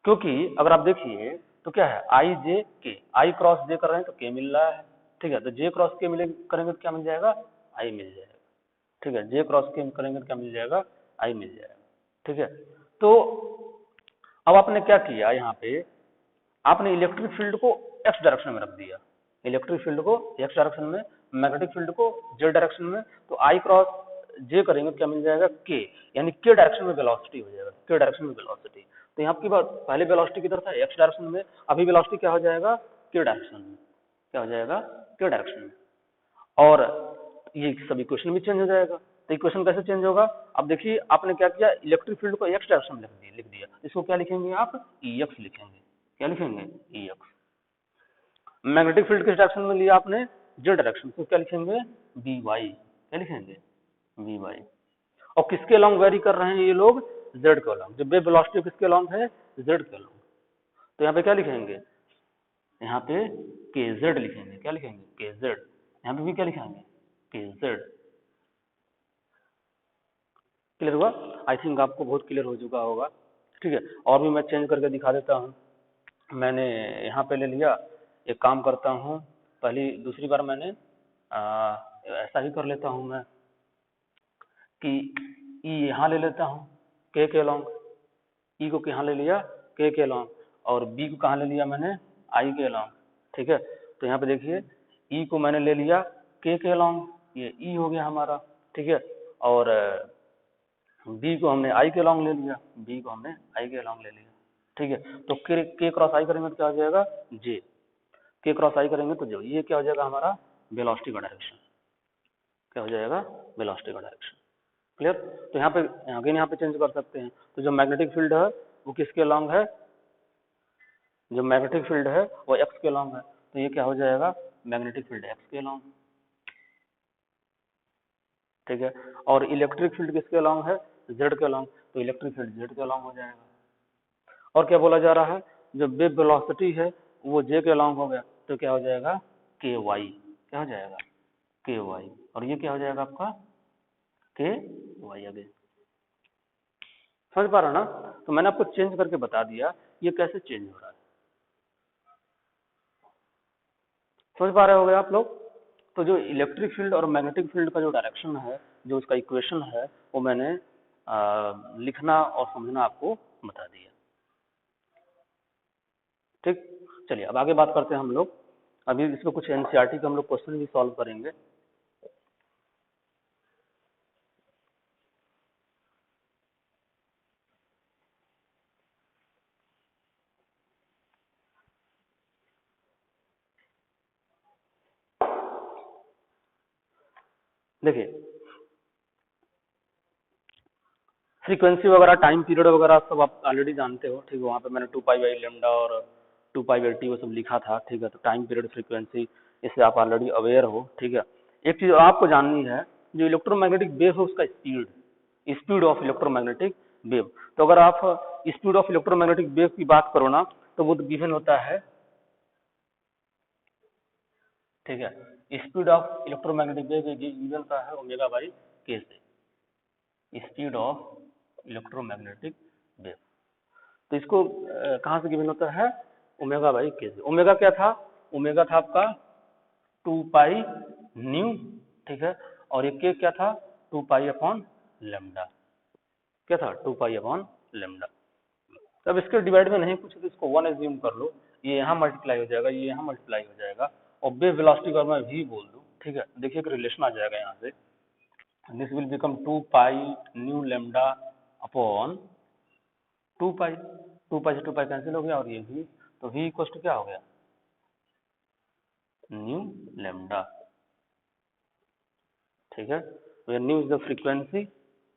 क्योंकि अगर आप देखिए तो क्या है, आई जे के, आई क्रॉस जे कर रहे हैं तो के मिल रहा है, ठीक है। तो जे क्रॉस के मिले करेंगे तो क्या मिल जाएगा, आई मिल जाएगा, ठीक है। जे क्रॉस के करेंगे तो क्या मिल जाएगा, आई मिल जाएगा, ठीक है। तो अब आपने क्या किया, यहाँ पे आपने इलेक्ट्रिक फील्ड को एक्स डायरेक्शन में रख दिया, इलेक्ट्रिक फील्ड को एक्स डायरेक्शन में, मैग्नेटिक फील्ड को जेड डायरेक्शन में। तो आई क्रॉस जे करेंगे तो क्या मिल जाएगा, के, यानी के डायरेक्शन में वेलोसिटी हो जाएगा, के डायरेक्शन में वेलोसिटी। तो यहाँ की बात, पहले वेलोसिटी किधर था, एक्स डायरेक्शन में, अभी वेलोसिटी क्या हो जाएगा, के डायरेक्शन में। क्या हो जाएगा, के डायरेक्शन में। और ये सब इक्वेशन भी चेंज हो जाएगा। तो इक्वेशन कैसे चेंज होगा, अब देखिए आपने क्या किया, इलेक्ट्रिक फील्ड को एक्स डायरेक्शन में लिख दिया, इसको क्या लिखेंगे आप, ई एक्स लिखेंगे। क्या लिखेंगे, ई एक्स। मैग्नेटिक फील्ड किस डायरेक्शन में लिया आपने, जेड डायरेक्शन, तो क्या लिखेंगे, बी वाई। क्या लिखेंगे, बी वाई। और किसके अलोंग वेरी कर रहे हैं ये लोग, जेड के अलोंग। जब वेव वेलोसिटी किसके अलोंग है, जेड के अलोंग। तो यहाँ पे क्या लिखेंगे, यहाँ पे के जेड लिखेंगे। क्या लिखेंगे, के जेड। यहाँ पे भी क्या लिखेंगे, के जेड। क्लियर हुआ? आई थिंक आपको बहुत क्लियर हो चुका होगा। ठीक है, और भी मैं चेंज करके दिखा देता हूँ। मैंने यहाँ पे ले लिया, एक काम करता हूँ, पहली दूसरी बार मैंने ऐसा ही कर लेता हूँ मैं कि ई यहाँ ले लेता हूँ के लॉन्ग, ई को यहाँ ले लिया के लॉन्ग, और बी को कहाँ ले लिया मैंने आई के लॉन्ग। ठीक है, तो यहाँ पे देखिए ई को मैंने ले लिया के लॉन्ग, ये ई हो गया हमारा। ठीक है, और बी को हमने आई के लॉन्ग ले लिया, बी को हमने आई के लॉन्ग ले लिया। ठीक है, तो के क्रॉस आई करेंगे तो क्या हो जाएगा जे, के क्रॉस आई करेंगे तो जो, ये क्या हो जाएगा हमारा वेलोसिटी का डायरेक्शन, क्या हो जाएगा वेलोसिटी का डायरेक्शन। क्लियर? तो यहाँ पे अगेन यहाँ पे चेंज कर सकते हैं। तो जो मैग्नेटिक फील्ड है वो किसके लॉन्ग है, जो मैग्नेटिक फील्ड है वो एक्स के लॉन्ग है, तो ये क्या हो जाएगा मैग्नेटिक फील्ड एक्स के लॉन्ग। ठीक है, और इलेक्ट्रिक फील्ड किसके लॉन्ग है जेड के लॉन्ग, तो इलेक्ट्रिक फील्ड जेड के लॉन्ग हो जाएगा। और क्या बोला जा रहा है, जो वेव वेलोसिटी है वो जे के लॉन्ग हो गया, तो क्या हो जाएगा के वाई, क्या हो जाएगा के वाई, और ये क्या हो जाएगा आपका के वाई। आगे समझ पा रहा ना? तो मैंने आपको चेंज करके बता दिया ये कैसे चेंज हो रहा है, समझ पा रहे होगे आप लोग? तो जो इलेक्ट्रिक फील्ड और मैग्नेटिक फील्ड का जो डायरेक्शन है, जो उसका इक्वेशन है, वो मैंने लिखना और समझना आपको बता दिया। ठीक, चलिए अब आगे बात करते हैं हम लोग। अभी इसमें कुछ एनसीईआरटी के हम लोग क्वेश्चन भी सॉल्व करेंगे। देखिए फ्रीक्वेंसी वगैरह टाइम पीरियड वगैरह सब आप ऑलरेडी जानते हो। ठीक है, वहाँ पे मैंने 2π/λ और 2π/t वो सब लिखा था। ठीक है, तो टाइम पीरियड फ्रीक्वेंसी इससे आप ऑलरेडी अवेयर हो। ठीक है, एक चीज आपको जाननी है, जो इलेक्ट्रोमैग्नेटिक वेव है उसका speed, speed of electromagnetic wave. तो अगर आप स्पीड ऑफ इलेक्ट्रोमैग्नेटिक वेव की बात करो ना, तो वो गिवन होता है, ठीक है, speed of electromagnetic wave given होता है ω/k से, स्पीड ऑफ इलेक्ट्रोमैग्नेटिक वेव। तो इसको कहाँ से गिवन होता है ω/k से। ओमेगा क्या था, ओमेगा था आपका 2π न्यू। ठीक है, और ये के क्या था 2π/λ, क्या था 2π/λ। अब इसके डिवाइड में नहीं कुछ, तो इसको 1 एज्यूम कर लो, ये यहाँ मल्टीप्लाई हो जाएगा, ये यहाँ मल्टीप्लाई हो जाएगा, और वेव वेलोसिटी का मैं v बोल दूं। ठीक है, देखिए कि रिलेशन आ जाएगा यहाँ से, this will become 2π nu lambda upon 2π, 2π से 2π कैंसिल हो गया, और ये v, तो v इक्वल टू क्या हो गया न्यू लैम्डा। ठीक है, तो ये न्यू इज द फ्रीक्वेंसी।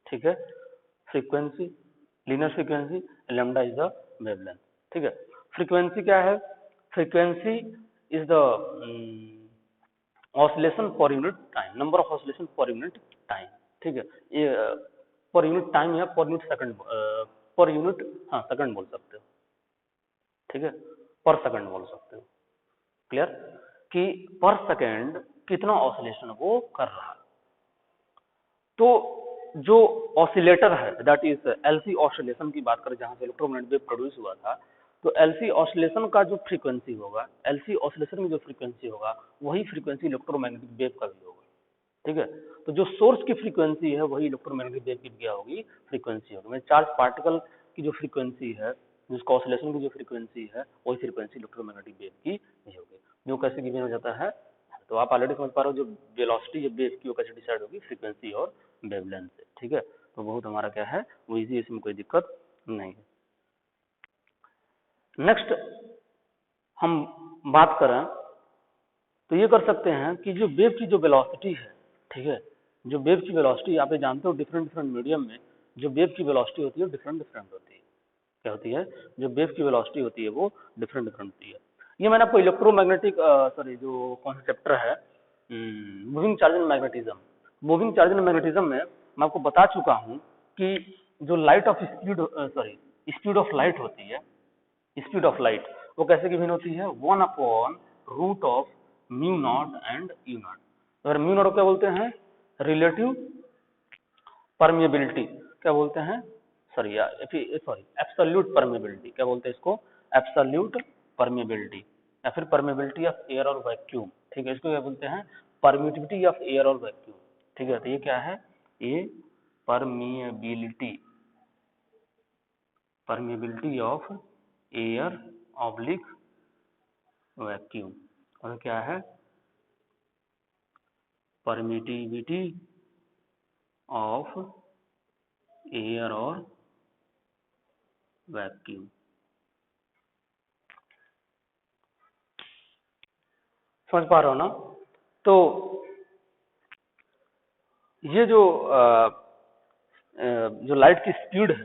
ठीक है, frequency linear frequency, lambda is the wavelength. ठीक है, फ्रीक्वेंसी क्या है, frequency is the oscillation per unit time, number of oscillation per unit time. ठीक है, ये पर यूनिट टाइम या per unit second, per unit, हाँ सेकंड बोल सकते हो। ठीक है, पर सेकंड बोल सकते हो। क्लियर, कि पर सेकंड कितना ऑसिलेशन वो कर रहा है। तो जो ऑसिलेटर है, दैट इज एलसी ऑसिलेशन की बात करें, जहां से इलेक्ट्रोमैग्नेटिक वेव प्रोड्यूस हुआ था, तो एलसी ऑसिलेशन का जो फ्रीक्वेंसी होगा, एलसी ऑसिलेशन में जो फ्रीक्वेंसी होगा, वही फ्रीक्वेंसी इलेक्ट्रोमैग्नेटिक वेव का भी होगा। ठीक है, तो जो सोर्स की फ्रीक्वेंसी है वही इलेक्ट्रोमैग्नेटिक वेव की क्या होगी, फ्रीक्वेंसी होगी। चार्ज पार्टिकल की जो फ्रीक्वेंसी है, जिसका ऑसिलेशन की जो फ्रीक्वेंसी है, वही फ्रीक्वेंसी इलेक्ट्रोमैग्नेटिक वेव की नहीं होगी। जो कैसे गिवन हो जाता है, तो आप ऑलरेडी समझ पा रहे हो, जो वेलोसिटी जो वेव की वो कैसे डिसाइड होगी, फ्रीक्वेंसी और वेवलेंथ से। ठीक है, तो बहुत हमारा क्या है वो इजी, इसमें कोई दिक्कत नहीं है। नेक्स्ट हम बात करें तो ये कर सकते हैं कि जो वेव की जो वेलोसिटी है, ठीक है, जो वेव की वेलोसिटी आप जानते हो, डिफरेंट डिफरेंट मीडियम में जो वेव की वेलोसिटी होती है डिफरेंट डिफरेंट होती है। क्या होती है, जो वेव की वेलोसिटी होती है वो डिफरेंट डिफरेंट होती है। ये मैंने आपको इलेक्ट्रोमैग्नेटिक सॉरी जो कौन सा चैप्टर है, moving charge and magnetism, moving charge and magnetism में मैं आपको बता चुका हूं कि जो light of speed sorry speed of light होती है, स्पीड ऑफ लाइट वो कैसे गिवन होती है, 1/रूट of mu naught and u naught. अगर म्यू नॉट क्या बोलते हैं, रिलेटिव परमिएबिलिटी। क्या बोलते हैं, सॉरी एब्सोल्यूट परमेबिलिटी, क्या बोलते हैं इसको, एब्सोल्यूट परमेबिलिटी या फिर परमेबिलिटी ऑफ एयर और वैक्यूम, ठीक है, इसको क्या बोलते हैं, परमिटिविटी ऑफ एयर और वैक्यूम, ठीक है। तो ये क्या है, ये permeability of air oblique vacuum, और क्या है, परमिटिविटी ऑफ एयर और वैक्यूम। समझ पा रहे हो ना। तो ये जो लाइट की स्पीड है,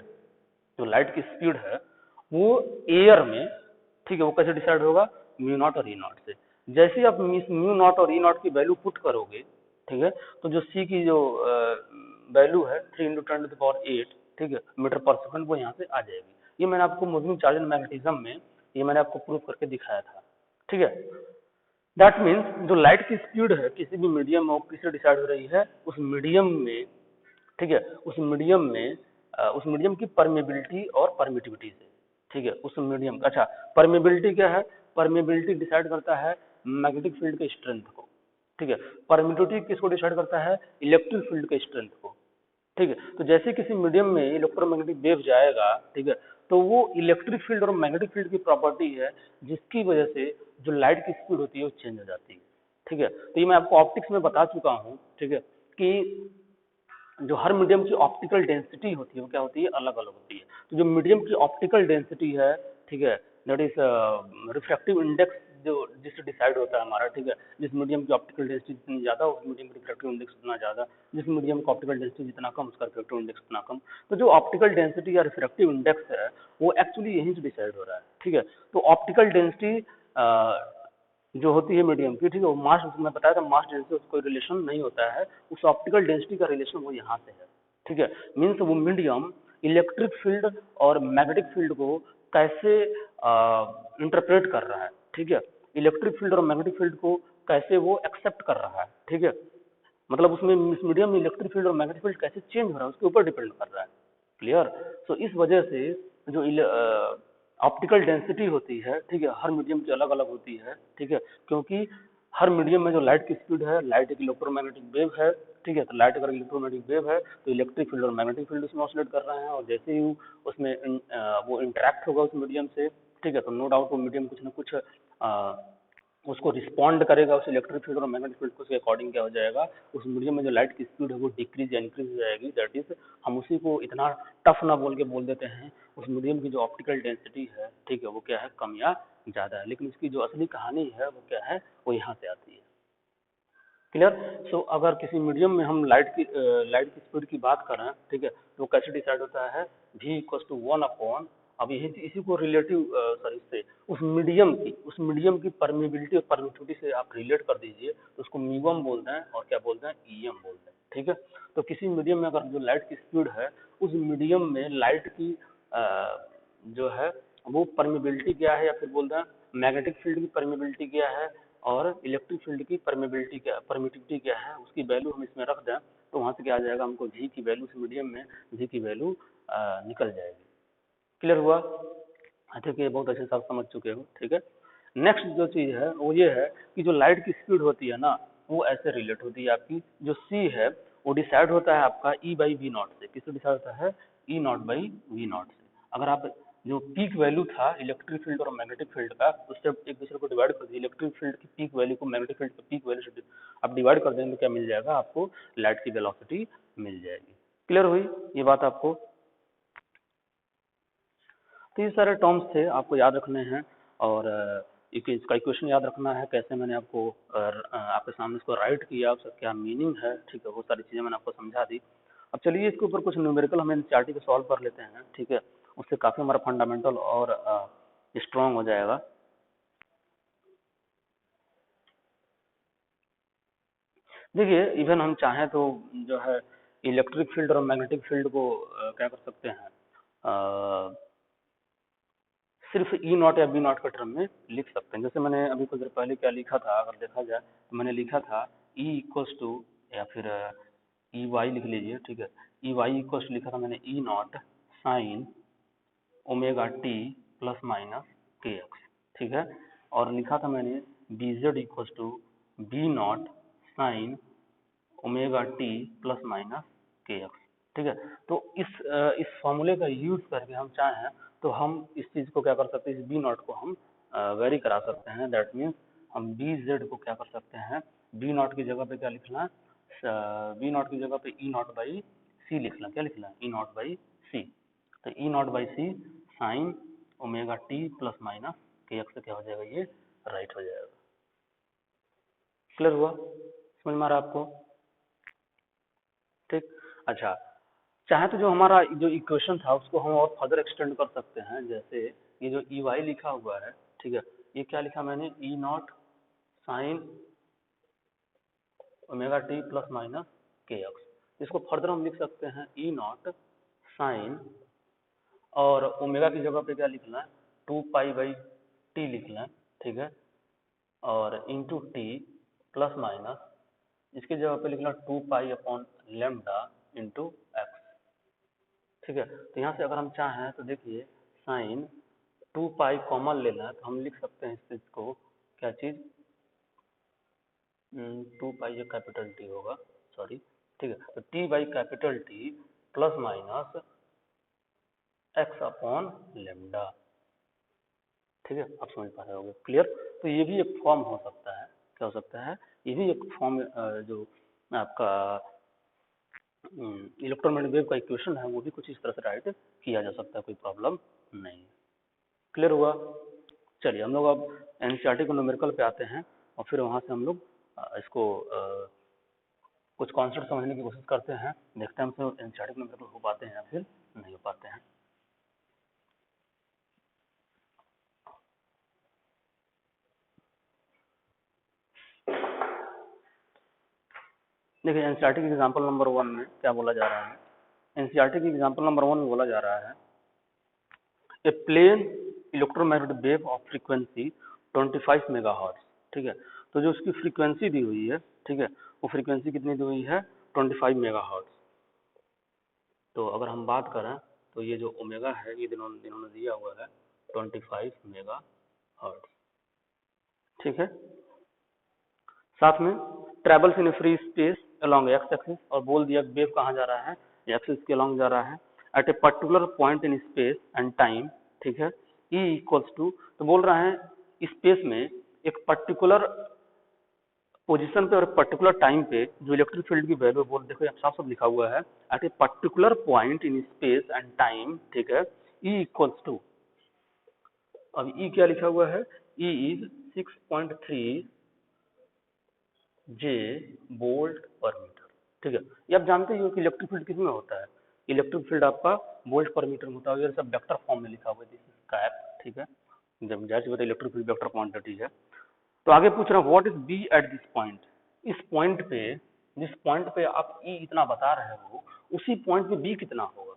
जो लाइट की स्पीड है वो एयर में, ठीक है, वो कैसे डिसाइड होगा, म्यू नॉट और ई नॉट से। जैसे ही आप म्यू नॉट और ई नॉट की वैल्यू पुट करोगे, ठीक है, तो जो सी की जो वैल्यू है 3 × 10⁸, ठीक है, मीटर पर सेकंड, वो यहाँ से आ जाएगी। ये मैंने आपको मूविंग चार्ज एंड मैग्नेटिज्म में ये मैंने आपको प्रूव करके दिखाया था, ठीक है। दैट मीन्स जो लाइट की स्पीड है किसी भी मीडियम में किससे डिसाइड हो रही है, उस मीडियम में, ठीक है, उस मीडियम की परमेबिलिटी और परमिटिविटी से, ठीक है, उस मीडियम का। अच्छा, परमेबिलिटी क्या है, परमेबिलिटी डिसाइड करता है मैग्नेटिक फील्ड के स्ट्रेंथ को, ठीक है। परमिटिविटी किसको डिसाइड करता है, इलेक्ट्रिक फील्ड के स्ट्रेंथ को, ठीक है। तो जैसे किसी मीडियम में इलेक्ट्रोमैग्नेटिक वेव जाएगा, ठीक है, तो वो इलेक्ट्रिक फील्ड और मैग्नेटिक फील्ड की प्रॉपर्टी है जिसकी वजह से जो लाइट की स्पीड होती है वो चेंज हो जाती है, ठीक है। तो ये मैं आपको ऑप्टिक्स में बता चुका हूँ, ठीक है, कि जो हर मीडियम की ऑप्टिकल डेंसिटी होती है वो क्या होती है, अलग अलग होती है। तो जो मीडियम की ऑप्टिकल डेंसिटी है, ठीक है, दैट इज रिफ्रैक्टिव इंडेक्स, जो जिससे डिसाइड होता है हमारा, ठीक है, जिस मीडियम की ऑप्टिकल डेंसिटी जितनी ज्यादा उस मीडियम का रिफ्रैक्टिव इंडेक्स उतना ज्यादा, जिस मीडियम का ऑप्टिकल डेंसिटी जितना कम उसका रिफ्रैक्टिव इंडेक्स उतना कम। तो जो ऑप्टिकल डेंसिटी या रिफ्रैक्टिव इंडेक्स है वो एक्चुअली यहीं से डिसाइड हो रहा है, ठीक है। तो ऑप्टिकल डेंसिटी जो होती है मीडियम की, ठीक है, वो मास, मैं बताया था मास डेंसिटी से कोई रिलेशन नहीं होता है, उस ऑप्टिकल डेंसिटी का रिलेशन वो यहाँ से है, ठीक है। मीन्स वो मीडियम इलेक्ट्रिक फील्ड और मैग्नेटिक फील्ड को कैसे इंटरप्रेट कर रहा है, ठीक है, इलेक्ट्रिक फील्ड और मैग्नेटिक फील्ड को कैसे वो एक्सेप्ट कर रहा है, ठीक है, मतलब उसमें इस मीडियम में इलेक्ट्रिक फील्ड और मैग्नेटिक फील्ड कैसे चेंज हो रहा है उसके ऊपर डिपेंड कर रहा है, क्लियर। तो इस वजह से जो ऑप्टिकल डेंसिटी होती है, ठीक है, हर मीडियम की अलग अलग होती है, ठीक है, क्योंकि हर मीडियम में जो लाइट की स्पीड है, लाइट एक इलेक्ट्रोमैग्नेटिक वेव है, ठीक है, तो लाइट अगर इलेक्ट्रोमैग्नेटिक वेव है तो इलेक्ट्रिक फील्ड और मैग्नेटिक फील्ड उसमें ऑसिलेट कर रहे हैं, और जैसे ही उसमें वो इंटरेक्ट होगा उस मीडियम से, ठीक है, तो नो डाउट वो मीडियम कुछ ना कुछ उसको रिस्पॉन्ड करेगा उस इलेक्ट्रिक फील्ड और मैग्नेटिक फील्ड को, उसके अकॉर्डिंग क्या हो जाएगा, उस मीडियम में जो लाइट की स्पीड है वो डिक्रीज या इंक्रीज हो जाएगी। दैट इज, हम उसी को इतना टफ ना बोल के बोल देते हैं, उस मीडियम की जो ऑप्टिकल डेंसिटी है, ठीक है, वो क्या है, कम या ज्यादा है, लेकिन इसकी जो असली कहानी है वो क्या है, वो यहाँ से आती है, क्लियर। सो अगर किसी मीडियम में हम लाइट की स्पीड की बात करें, ठीक है, तो कैसे डिसाइड होता है, v=1 अब यही इसी को रिलेटिव सॉरी से उस मीडियम की परमेबिलिटी और परमिटिविटी से आप रिलेट कर दीजिए, तो उसको म्यूम बोलते हैं और क्या बोलते हैं, ईएम बोलते हैं, ठीक है। तो किसी मीडियम में अगर जो लाइट की स्पीड है, उस मीडियम में लाइट की जो है वो परमेबिलिटी क्या है, या फिर बोलते हैं मैग्नेटिक फील्ड की परमेबिलिटी क्या है और इलेक्ट्रिक फील्ड की परमेबिलिटी क्या, परमिटिविटी क्या है, उसकी वैल्यू हम इसमें रख दें तो वहां से क्या आ जाएगा, हमको v की वैल्यू से मीडियम में v की वैल्यू निकल जाएगी। क्लियर हुआ, आई थिंक ये बहुत अच्छे से आप समझ चुके हो, ठीक है। नेक्स्ट जो चीज है वो ये है कि जो लाइट की स्पीड होती है ना, वो ऐसे रिलेट होती है आपकी, जो c है वो डिसाइड होता है आपका E/V0 से, किससे डिसाइड होता है, E0/V0 से। अगर आप जो पीक वैल्यू था इलेक्ट्रिक फील्ड और मैग्नेटिक फील्ड का, उससे एक दूसरे को डिवाइड कर दिए, इलेक्ट्रिक फील्ड की पीक वैल्यू को मैग्नेटिक फील्ड की पीक वैल्यू से आप डिवाइड कर देंगे तो क्या मिल जाएगा, आपको लाइट की वेलोसिटी मिल जाएगी। क्लियर हुई ये बात आपको। तो ये सारे टर्म्स थे, आपको याद रखने हैं, और इसका इक्वेशन याद रखना है, कैसे मैंने आपको आपके सामने इसको राइट किया, उसका क्या मीनिंग है, ठीक है, वो सारी चीजें मैंने आपको समझा दी। अब चलिए इसके ऊपर कुछ न्यूमेरिकल हम एनसीईआरटी को सॉल्व कर लेते हैं, ठीक है, उससे काफी हमारा फंडामेंटल और स्ट्रांग हो जाएगा। देखिए, इवन हम चाहें तो जो है इलेक्ट्रिक फील्ड और मैग्नेटिक फील्ड को क्या कर सकते हैं, सिर्फ E0 या V0 के टर्म में लिख सकते हैं। जैसे मैंने अभी कुछ देर पहले क्या लिखा था, अगर देखा जाए तो मैंने लिखा था E इक्वल्स टू, या फिर ई वाई लिख लीजिए, ठीक है, ई वाई इक्वल टू लिखा था मैंने E not sine omega T plus minus के एक्स, ठीक है। और लिखा था मैंने B Z equal to B not sine omega T plus minus के एक्स, ठीक है। तो इस फॉर्मूले का यूज करके हम चाहें तो हम इस चीज को क्या कर सकते हैं, इस बी नॉट को हम वेरी करा सकते हैं। दैट मीन्स हम बी जेड को क्या कर सकते हैं, बी नॉट की जगह पे क्या लिखना, बी नॉट की जगह पे ई नॉट बाई सी लिखना, क्या लिखना, ई नॉट बाई सी। तो E naught by c sine omega T plus minus के एक्स क्या हो जाएगा, ये राइट हो जाएगा। क्लियर हुआ, समझ में आ रहा है आपको, ठीक। अच्छा, चाहे तो जो हमारा जो इक्वेशन था उसको हम और फर्दर एक्सटेंड कर सकते हैं। जैसे ये जो ई वाई लिखा हुआ है, ठीक है, ये क्या लिखा मैंने, E not sine omega T plus minus के एक्स। इसको फर्दर हम लिख सकते हैं ई नॉट साइन, और ओमेगा की जगह पे क्या लिखना है, 2 पाई टी लिखना है, ठीक है, और इंटू टी प्लस माइनस इसकी जगह पे लिखना 2 pi upon lambda into x, ठीक है। तो यहाँ से अगर हम चाहें तो देखिए साइन 2 पाई कॉमन लेना है तो हम लिख सकते हैं इस चीज को, क्या चीज, 2 पाई ये कैपिटल टी होगा, सॉरी, ठीक है। तो T by capital T plus minus x upon lambda, ठीक है। आप समझ पा रहे होंगे, क्लियर। तो ये भी एक फॉर्म हो सकता है, क्या हो सकता है, ये भी एक फॉर्म जो आपका इलेक्ट्रोमैग्नेटिक वेव का इक्वेशन है वो भी कुछ इस तरह से राइट किया जा सकता है, कोई प्रॉब्लम नहीं है। क्लियर हुआ। चलिए हम लोग अब एनसीईआरटी को न्यूमेरिकल पे आते हैं और फिर वहां से हम लोग इसको कुछ कॉन्सेप्ट समझने की कोशिश करते हैं, देखते हैं हमसे एनसीईआरटी को न्यूमेरिकल हो पाते हैं या फिर नहीं हो पाते हैं। देखिए एनसीईआरटी के एग्जाम्पल नंबर 1 में क्या बोला जा रहा है, एनसीईआरटी की एग्जाम्पल नंबर 1 में बोला जा रहा है a plane electromagnetic wave of frequency 25 megahertz, ठीक है। तो जो उसकी फ्रीक्वेंसी दी हुई है, ठीक है, वो फ्रीक्वेंसी कितनी दी हुई है, 25 मेगाहर्ट्ज। तो अगर हम बात करें तो ये जो ओमेगा है ये इन्होंने दिया हुआ है 25 मेगाहर्ट्ज, ठीक है। साथ में travels in free space along x axis, और बोल दिया वेव कहाँ जा रहा है, एक्सिस के अलोंग जा रहा है at a particular point in space and time, ठीक है। E इक्वल्स टू, तो बोल रहा है स्पेस में एक पर्टिकुलर पोजीशन पे और पर्टिकुलर टाइम पे जो इलेक्ट्रिक फील्ड की वैल्यू, बोल देखो यहाँ साफ साफ लिखा हुआ है at a particular point in space and time, ठीक है, E इक्वल्स टू, अब E क्या लिखा हुआ है, E is 6.3 J volt per metre, ठीक है। ये आप जानते ही हो कि इलेक्ट्रिक फील्ड किसमें होता है, इलेक्ट्रिक फील्ड आपका वोल्ट पर मीटर में होता है, ये सब वेक्टर फॉर्म में लिखा हुआ है, दिस इज कैप, ठीक है। जब जाहिर सी बात है इलेक्ट्रिक फील्ड वेक्टर क्वांटिटी है। तो आगे पूछ रहा हूँ what is B at this point, इस पॉइंट पे, जिस पॉइंट पे आप ई इतना बता रहे हो उसी पॉइंट पे बी कितना होगा,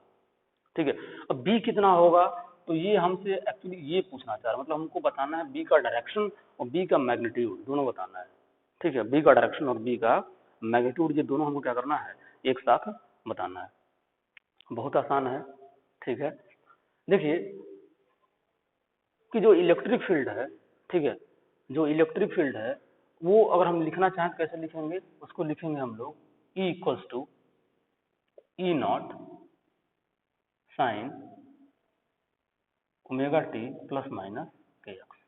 ठीक है। अब बी कितना होगा तो ये हमसे एक्चुअली ये पूछना चाह रहा है, मतलब हमको बताना है बी का डायरेक्शन और बी का मैग्नीट्यूड दोनों बताना है, ठीक है। बी का डायरेक्शन और बी का मैग्नीट्यूड ये दोनों हमको क्या करना है, एक साथ बताना है। बहुत आसान है, ठीक है। देखिए कि जो इलेक्ट्रिक फील्ड है, ठीक है, जो इलेक्ट्रिक फील्ड है वो अगर हम लिखना चाहें तो कैसे लिखेंगे, उसको लिखेंगे हम लोग E equals to E not sine omega T plus minus के एक्स,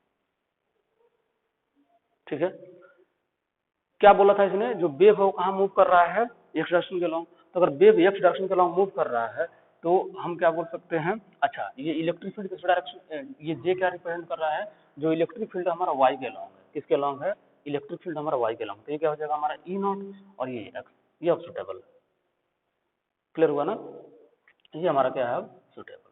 ठीक है। क्या बोला था इसने, जो वेव है वो कहाँ मूव कर रहा है, एक्स डायरेक्शन के लॉन्ग। तो अगर वेव एक्स डायरेक्शन के लॉन्ग मूव कर रहा है तो हम क्या बोल सकते हैं, अच्छा ये इलेक्ट्रिक फील्ड किस डायरेक्शन, ये जे क्या रिप्रेजेंट कर रहा है, जो इलेक्ट्रिक फील्ड हमारा वाई के लॉन्ग है, किसके लॉन्ग है, इलेक्ट्रिक फील्ड हमारा वाई के लॉन्ग, तो ये क्या हो जाएगा हमारा ई नॉट और ये एक्स, ये अब सुटेबल है। क्लियर हुआ ना, ये हमारा क्या है अब सुटेबल,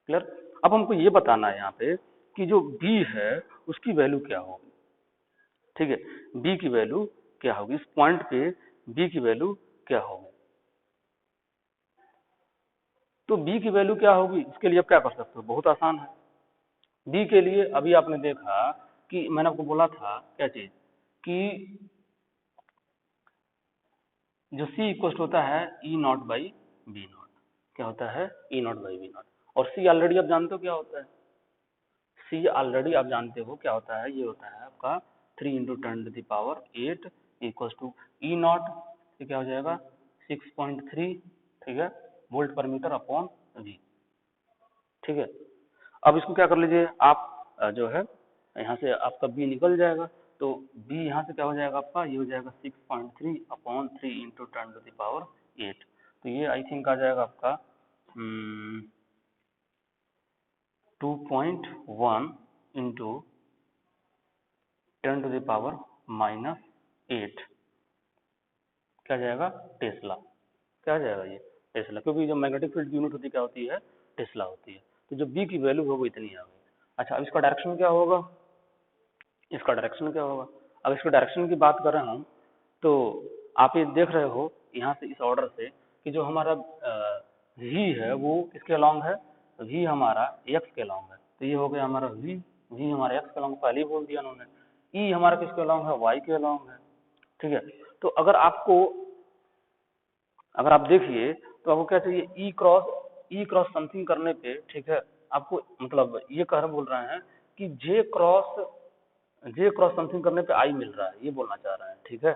क्लियर। अब हमको ये बताना है यहाँ पे कि जो बी है उसकी वैल्यू क्या होगी, ठीक है, बी की वैल्यू क्या होगी, इस पॉइंट पे बी की वैल्यू क्या होगी। तो बी की वैल्यू क्या होगी, इसके लिए आप क्या कर सकते हो, बहुत आसान है। बी के लिए अभी आपने देखा कि मैंने आपको बोला था क्या चीज, कि जो सी इक्वल होता है ई नॉट बाई बी नॉट। क्या होता है? ई नॉट बाई बी नॉट। और सी ऑलरेडी आप जानते हो क्या होता है? सी ऑलरेडी आप जानते हो क्या होता है? ये होता है आपका 3 into 10⁸ equal to E not, ये क्या हो जाएगा 6.3, ठीक है, volt per metre upon we. ठीक है, अब इसको क्या कर लीजिए आप, जो है यहाँ से आपका बी निकल जाएगा, तो बी यहाँ से क्या हो जाएगा आपका, ये हो जाएगा 6.3 अपॉन 3 इंटू 10⁸, तो ये आई थिंक आ जाएगा आपका 2.1 इंटू 10⁻⁻8 क्या जाएगा? टेस्ला। क्या जाएगा ये? टेस्ला, क्योंकि जो मैग्नेटिक फील्ड की यूनिट होती है क्या होती है? टेस्ला होती है। तो जो बी की वैल्यू होगी इतनी आ गई। अच्छा, अब इसका डायरेक्शन क्या होगा? इसका डायरेक्शन क्या होगा? अब इसके डायरेक्शन की बात करें हम, तो आप ये देख रहे हो यहाँ से इस ऑर्डर से कि जो हमारा वी है वो किसके अलोंग है? वी हमारा एक्स के अलोंग है, तो ये हो गया हमारा वी। वी हमारा एक्स के अलोंग पहले ही बोल दिया उन्होंने। ई हमारा किसके अलोंग है? वाई के अलोंग है। ठीक है, तो अगर आप देखिए तो आपको क्या चाहिए? ई क्रॉस समथिंग करने पे, ठीक है, आपको मतलब ये बोल रहे हैं कि जे क्रॉस समथिंग करने पे आई मिल रहा है, ये बोलना चाह रहे हैं। ठीक है,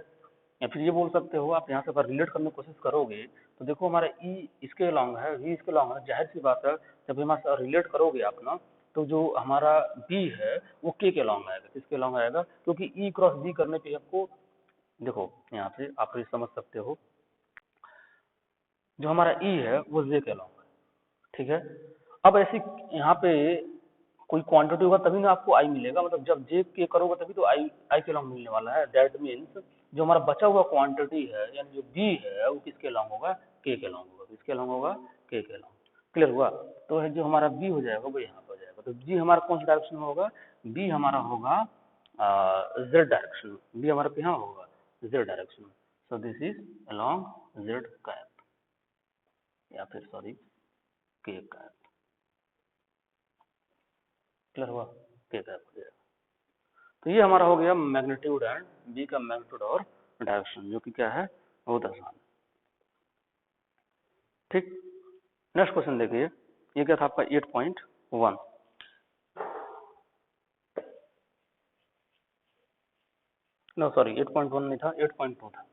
या फिर ये बोल सकते हो आप, यहाँ से अगर रिलेट करने की कोशिश करोगे तो देखो हमारा ई इसके अलोंग है, वी इसके अलोंग है, जाहिर सी बात है जब हमारे रिलेट करोगे आप ना, तो जो हमारा बी है वो के अलोंग आएगा। किसके अलोंग आएगा? क्योंकि ई क्रॉस बी करने पे आपको देखो यहाँ से आप ये समझ सकते हो, जो हमारा ई है वो जे के अलोंग है। ठीक है, अब ऐसी यहाँ पे कोई क्वांटिटी होगा तभी ना आपको आई मिलेगा, मतलब जब जे के करोगे तभी तो आई आई के लॉन्ग मिलने वाला है। दैट मीन्स जो हमारा बचा हुआ क्वांटिटी है यानी जो बी है वो किसके लॉन्ग होगा? के लॉन्ग होगा। किसके लॉन्ग होगा? के लॉन्ग। क्लियर हुआ? तो है जो हमारा बी हो जाएगा वो यहाँ पर हो जाएगा। तो बी हमारा कौन सा डायरेक्शन में होगा? बी हमारा होगा जेड डायरेक्शन। बी हमारा यहाँ होगा Z direction. So this is along Z cap, या फिर सॉरी के कैप। क्लियर हुआ? के कैप हो जाएगा। तो ये हमारा हो गया मैग्नीट्यूड एंड बी का मैग्नीट्यूड और डायरेक्शन, जो कि क्या है? बहुत आसान। ठीक, नेक्स्ट क्वेश्चन देखिए, ये क्या था आपका 8.1। नो सॉरी 8.1 नहीं था, 8.2 था।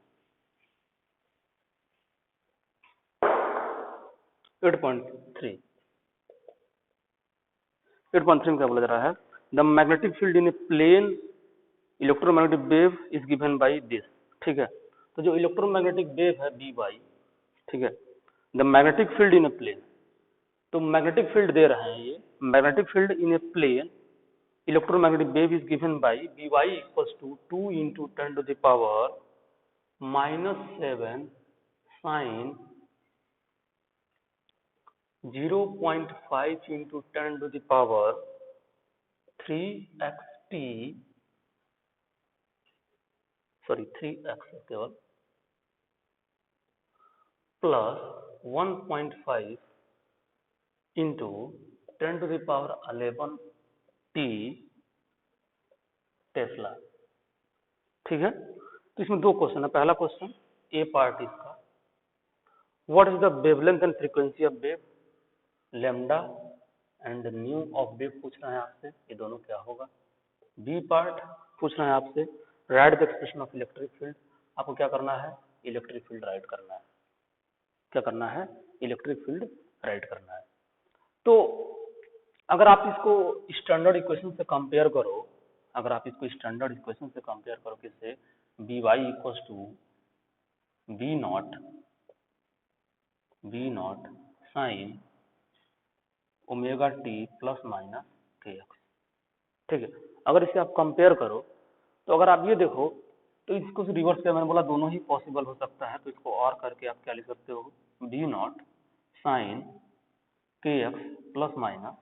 8.3 में क्या बोला जा रहा है? The magnetic field in a plane electromagnetic wave is given by this. ठीक है, तो जो इलेक्ट्रोमैग्नेटिक वेव है बी बाई, ठीक है, the magnetic field in a plane, तो मैग्नेटिक फील्ड दे रहे हैं ये, magnetic field in a plane electromagnetic wave is given by By equals to 2 into 10 to the power -7 sin 0.5 into 10 to the power 3xt, sorry 3x केवल, plus 1.5 into 10 to the power 11 t Tesla. ठीक है, तो इसमें दो question है। पहला question ए part इसका, what is the wavelength and frequency of wave, lambda and new of wave पूछ रहे हैं आपसे, ये दोनों क्या होगा। बी पार्ट पूछ रहे हैं आपसे, right the expression of electric field, आपको क्या करना है? इलेक्ट्रिक फील्ड राइट करना है। क्या करना है? इलेक्ट्रिक फील्ड राइट करना है। तो अगर आप इसको स्टैंडर्ड इक्वेशन से कंपेयर करो, अगर आप इसको स्टैंडर्ड इक्वेशन से कंपेयर करो किससे? B Y equal to B not sine omega T plus minus के एक्स। ठीक है, अगर इसे आप कंपेयर करो तो अगर आप ये देखो तो इसको रिवर्स किया, मैंने बोला दोनों ही पॉसिबल हो सकता है, तो इसको और करके आप क्या लिख सकते हो? बी नॉट साइन के x plus minus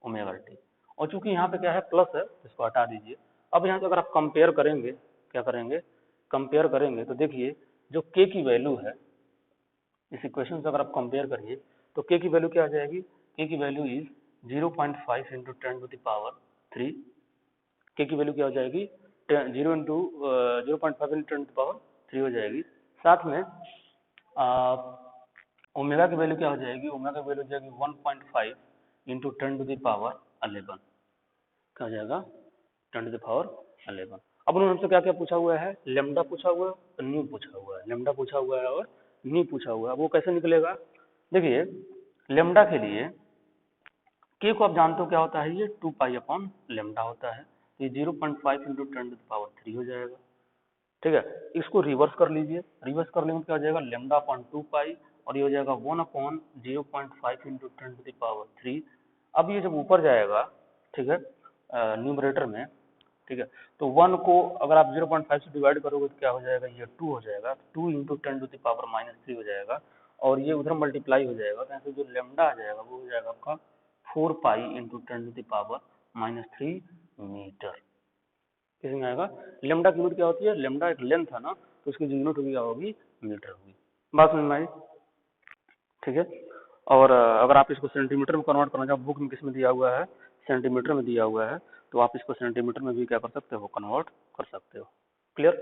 omega T, और चूंकि यहाँ पे क्या है प्लस है तो इसको हटा दीजिए। अब यहाँ से अगर आप कंपेयर करेंगे, क्या करेंगे? कंपेयर करेंगे तो देखिए जो के की वैल्यू है, इस इक्वेशन से अगर आप कंपेयर करिए तो के की वैल्यू क्या आ जाएगी? के की value is 0.5 into 10 to the power 3। K की वैल्यू क्या हो जाएगी? 0.5 इंटू 10 टू द पावर 3 हो जाएगी साथ में ओमेगा की वैल्यू क्या हो जाएगी, ओमेगा की वैल्यू हो जाएगी 1.5 इंटू 10⁻11, क्या हो जाएगा 10⁻11। अब उन्होंने हमसे क्या क्या पूछा हुआ है, लेमडा पूछा हुआ है और न्यू पूछा हुआ है, लेमडा पूछा हुआ है और न्यू पूछा हुआ है। वो कैसे निकलेगा, देखिए लेमडा के लिए के को आप जानते हो क्या होता है, ये 2 पाई अपॉन लेमडा होता है, ये 0.5 इंटू 10⁻3 हो जाएगा। ठीक है, इसको रिवर्स कर लीजिए, रिवर्स कर लेंगे क्या हो जाएगा, लेमडा अपॉन 2 पाई और ये हो जाएगा 1 अपॉन 0.5 इंटू 10⁻3। अब ये जब ऊपर जाएगा, ठीक है, न्यूमरेटर में, ठीक है, तो 1 को अगर आप 0.5 से डिवाइड करोगे तो क्या हो जाएगा, ये 2 हो जाएगा, 2 इंटू 10⁻³ हो जाएगा और ये उधर मल्टीप्लाई हो जाएगा, तो जो लेमडा आ जाएगा वो हो जाएगा आपका 4 पाई इंटू 10⁻³ मीटर। किसी में आएगा, लेमडा की यूनिट क्या होती है, लेमडा एक लेंथ है ना, तो उसकी जो यूनिट होगी क्या होगी, मीटर होगी। बात समझ में आई, ठीक है। और अगर आप इसको सेंटीमीटर में कन्वर्ट करना चाहो, बुक में किस में दिया हुआ है, सेंटीमीटर में दिया हुआ है, तो आप इसको सेंटीमीटर में भी क्या कर सकते हो, कन्वर्ट कर सकते हो। क्लियर,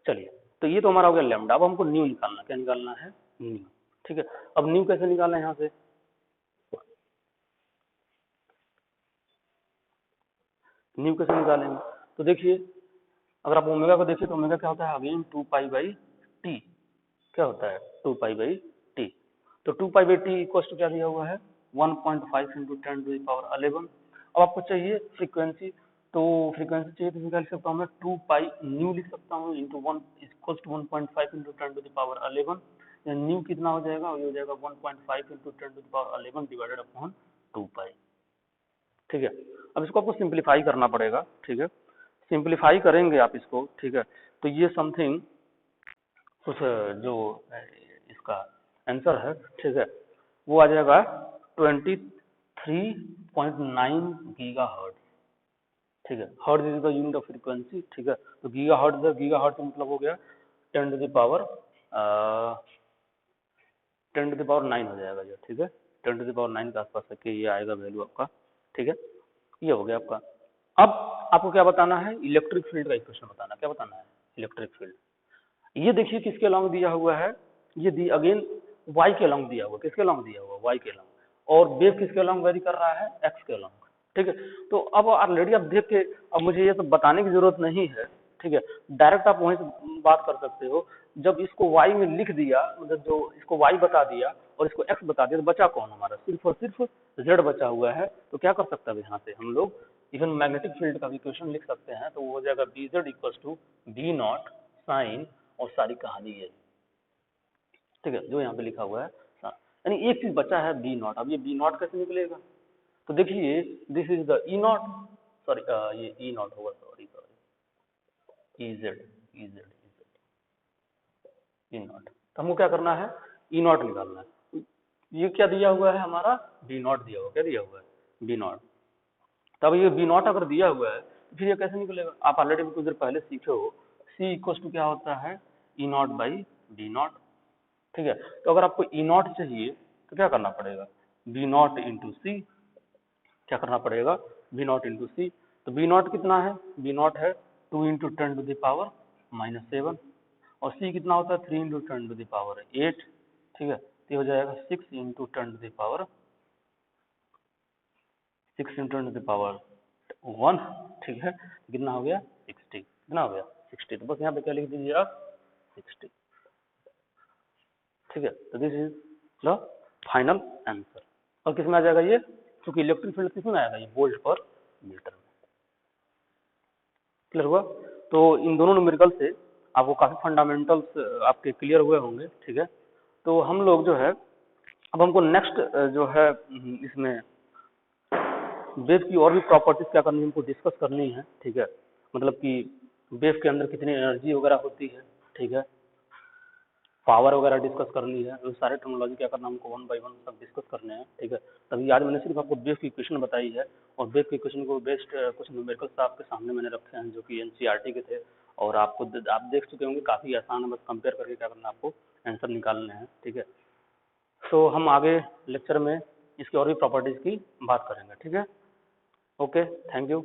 चलिए, तो ये तो हमारा हो गया लेमडा। अब हमको न्यू निकालना, क्या निकालना है, न्यू। ठीक है, अब न्यू कैसे निकालना है, यहाँ से न्यू कैसे निकालेंगे, तो देखिए अगर आप ओमेगा को देखिए तो ओमेगा क्या होता है, अगेन 2 पाई बाई टी, क्या होता है 2 पाई बाई टी। तो 2 pi by T equal to क्या दिया हुआ है, 1.5 इंटू 10⁻11। अब आपको चाहिए फ्रीक्वेंसी, तो फ्रीक्वेंसी चाहिए तो क्या लिख सकता हूँ मैं, 2 पाई न्यू लिख सकता हूँ into 1 equal to 1.5 into 10⁻11। Nu कितना हो जाएगा, ये हो जाएगा 1.5 इंटू 10⁻11 डिवाइडेड अपॉन 2 पाई। ठीक है, अब इसको आपको सिंप्लीफाई करना पड़ेगा। ठीक है, सिंप्लीफाई करेंगे आप इसको, ठीक है, तो ये समथिंग कुछ जो इसका आंसर है, ठीक है, वो आ जाएगा 23.9 गीगा हर्ट्ज। ठीक है, hertz is the unit of frequency. ठीक है, तो गीगा हर्ट्ज, गीगा हर्ट्ज मतलब हो गया 10⁻9 हो जाएगा ये। ठीक है, 10⁻9 के आसपास है कि ये आएगा वैल्यू आपका। ठीक है, ये हो गया आपका। अब आपको क्या बताना है, इलेक्ट्रिक फील्ड का इक्वेशन बताना, क्या बताना है, इलेक्ट्रिक फील्ड। ये देखिए किसके अलॉन्ग दिया हुआ है, ये दी अगेन वाई के अलॉन्ग दिया हुआ, किसके अलॉन्ग दिया हुआ, वाई के अलॉन्ग, और वेव किसके अलॉन्ग वेरी कर रहा है, एक्स के अलॉन्ग। ठीक है, तो अब ऑलरेडी आप देख के, अब मुझे ये सब बताने की जरूरत नहीं है। ठीक है, डायरेक्ट आप वहीं से बात कर सकते हो। जब इसको वाई में लिख दिया, मतलब जो इसको वाई बता दिया और इसको एक्स बता दिया, तो बचा कौन हमारा, सिर्फ और सिर्फ जेड बचा हुआ है। तो क्या कर सकता है यहाँ से हम लोग इवन मैग्नेटिक फील्ड का इक्वेशन लिख सकते हैं, तो वो हो जाएगा B Z equal to B not sine, और सारी कहानी है। ठीक है, जो यहाँ पे लिखा हुआ है, यानी एक चीज बचा है बी नॉट। अब ये बी नॉट कैसे निकलेगा, तो देखिए this is the E not, sorry ये ई नॉट होगा, sorry E Z, E Z, E not. तो हमको क्या करना है, ई नॉट निकालना है। ये क्या दिया हुआ है हमारा, बी नॉट दिया हुआ, क्या दिया हुआ है, बी नॉट। तब ये बी नॉट अगर दिया हुआ है तो फिर ये कैसे निकलेगा, आप ऑलरेडी कुछ देर पहले सीखे हो, सी इक्वल टू क्या होता है, ई नॉट बाई बी नॉट। ठीक है, तो अगर आपको ई नॉट चाहिए तो क्या करना पड़ेगा, बी नॉट इंटू सी, क्या करना पड़ेगा, बी नॉट इंटू सी। तो बी नॉट कितना है, बी नॉट है 2 इंटू 10⁻⁻7, और सी कितना होता है 3 इंटू 10⁻8। ठीक है, तो ये हो जाएगा 6 इंटू 10⁻1। ठीक है, कितना हो गया 60, कितना हो गया 60। तो बस यहाँ पे क्या लिख दीजिए आप, 60। ठीक है, तो this is the final answer. और किस में आ जाएगा ये, क्योंकि इलेक्ट्रिक फील्ड किस में आएगा, ये वोल्ट पर मीटर में। क्लियर हुआ, तो इन दोनों न्यूमेरिकल से आपको काफी फंडामेंटल्स आपके क्लियर हुए होंगे। ठीक है, तो हम लोग जो है, अब हमको नेक्स्ट जो है इसमें वेव की और भी प्रॉपर्टीज क्या करनी है, हमको डिस्कस करनी है। ठीक है, मतलब कि वेव के अंदर कितनी एनर्जी वगैरह होती है। ठीक है, पावर वगैरह डिस्कस करनी है, वो सारे टेक्नोलॉजी क्या करना हमको 1 बाय 1 सब डिस्कस करने हैं। ठीक है, तभी आज मैंने सिर्फ आपको वेव की इक्वेशन बताई है, और वेव की इक्वेशन को बेस्ड कुछ न्यूमेरिकल्स आपके सामने मैंने रखे हैं जो कि एनसीईआरटी के थे, और आप देख चुके होंगे, काफी आसान है, बस कंपेयर करके क्या करना है, आपको आंसर निकालने हैं। ठीक है, तो हम आगे लेक्चर में इसकी और भी प्रॉपर्टीज की बात करेंगे। ठीक है, ओके, थैंक यू।